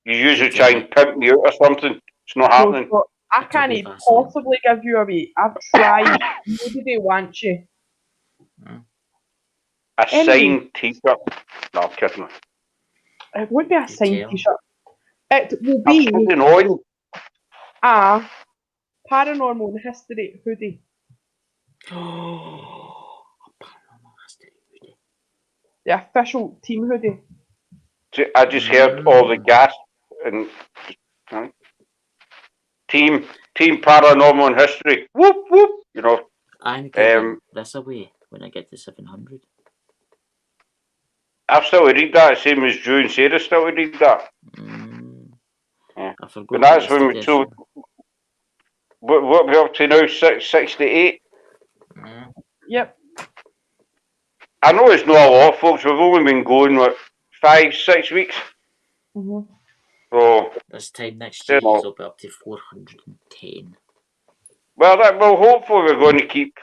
You usually try and pimp me out or something. It's not happening. No, I can't possibly give you away. I've tried. Nobody wants you. A signed t-shirt. No, I'm kidding. It would be a signed t-shirt. It will be a Paranormal History hoodie. Paranormal History hoodie. The official team hoodie. I just heard all the gas and team Paranormal and History. Whoop whoop. I'm giving this away when I get to 700. I've still to read that, same as Drew and Sarah still to read that. I forgot. But that's when we told. What we're up to now? 68. Yep. I know it's not a lot, folks. We've only been going 5-6 weeks. So this time next year, it'll be up to 410. Well, hopefully we're going to keep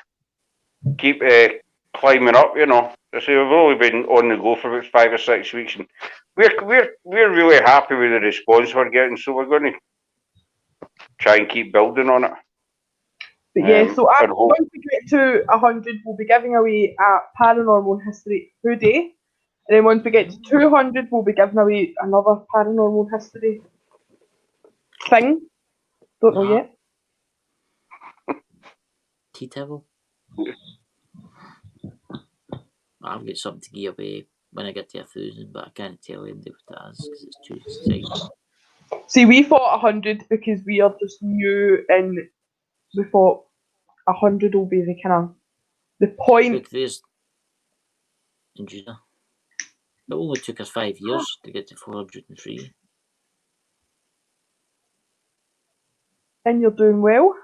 climbing up. So we've only been on the go for about 5 or 6 weeks, and we're really happy with the response we're getting. So we're going to try and keep building on it. But yeah, so once we get to 100, we'll be giving away a Paranormal History hoodie. And then once we get to 200, we'll be giving away another Paranormal History thing. Don't know yet. Tea towel. I've got something to give away when I get to 1,000, but I can't tell anybody what it is because it's too exciting. See, we thought 100 because we are just new, and we thought 100 will be the kind of the point. Look, there's Judah. It only took us 5 years to get to 403. And you're doing well.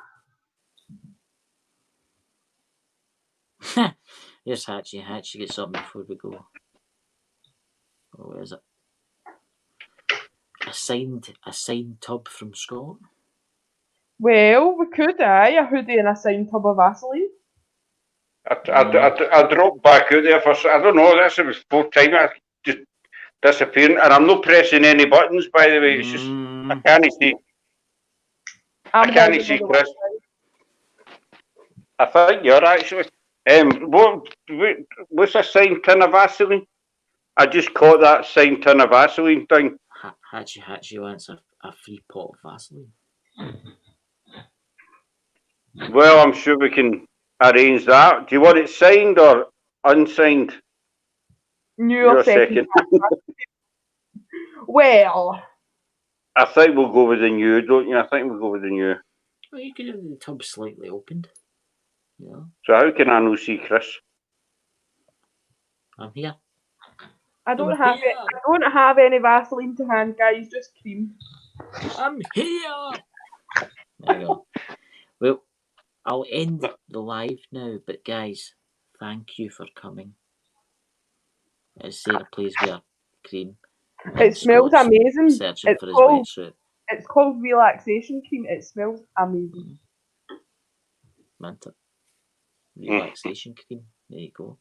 Yes, Hatchie, get something before we go. signed tub from Scott? Well, we could, a hoodie and a signed tub of Vaseline. I dropped back out there for, I don't know, this was 4th time I just disappearing, and I'm not pressing any buttons, by the way, it's just, I can't see. I can't see Chris. I think you're actually. What's a signed tin of Vaseline? I just caught that signed tin of Vaseline thing. Hatchy wants a free pot of Vaseline. Well, I'm sure we can arrange that. Do you want it signed or unsigned? Your second. Well, I think we'll go with the new, don't you? I think we'll go with the new. Well, you could have the tub slightly opened. Yeah. So how can I not see Chris? I'm here. I don't have any Vaseline to hand, guys. Just cream. I'm here. There you go. Well, I'll end the live now, but guys, thank you for coming. As Sarah plays with her cream. It smells amazing. Searching for his wetsuit. It's called relaxation cream. It smells amazing. Manta. Relaxation cream. There you go.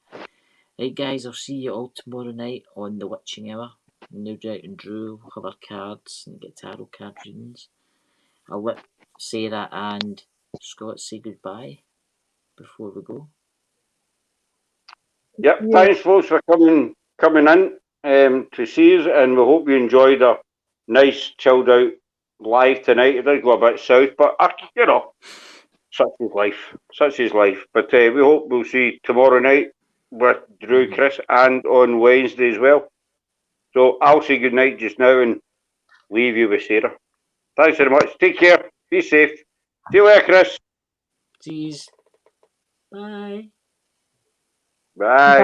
Right, guys, I'll see you all tomorrow night on the Witching Hour. Nudra and Drew will have our cards and get tarot card readings. I'll let Sarah and Scott say goodbye before we go. Yep, thanks folks for coming in to see us, and we hope you enjoyed a nice chilled out live tonight. It did go a bit south, but you know, such is life. But we hope we'll see you tomorrow night with Drew, Chris, and on Wednesday as well. So I'll say good night just now and leave you with Sarah. Thanks very much. Take care. Be safe. See you later, Chris. Cheers. Bye. Bye.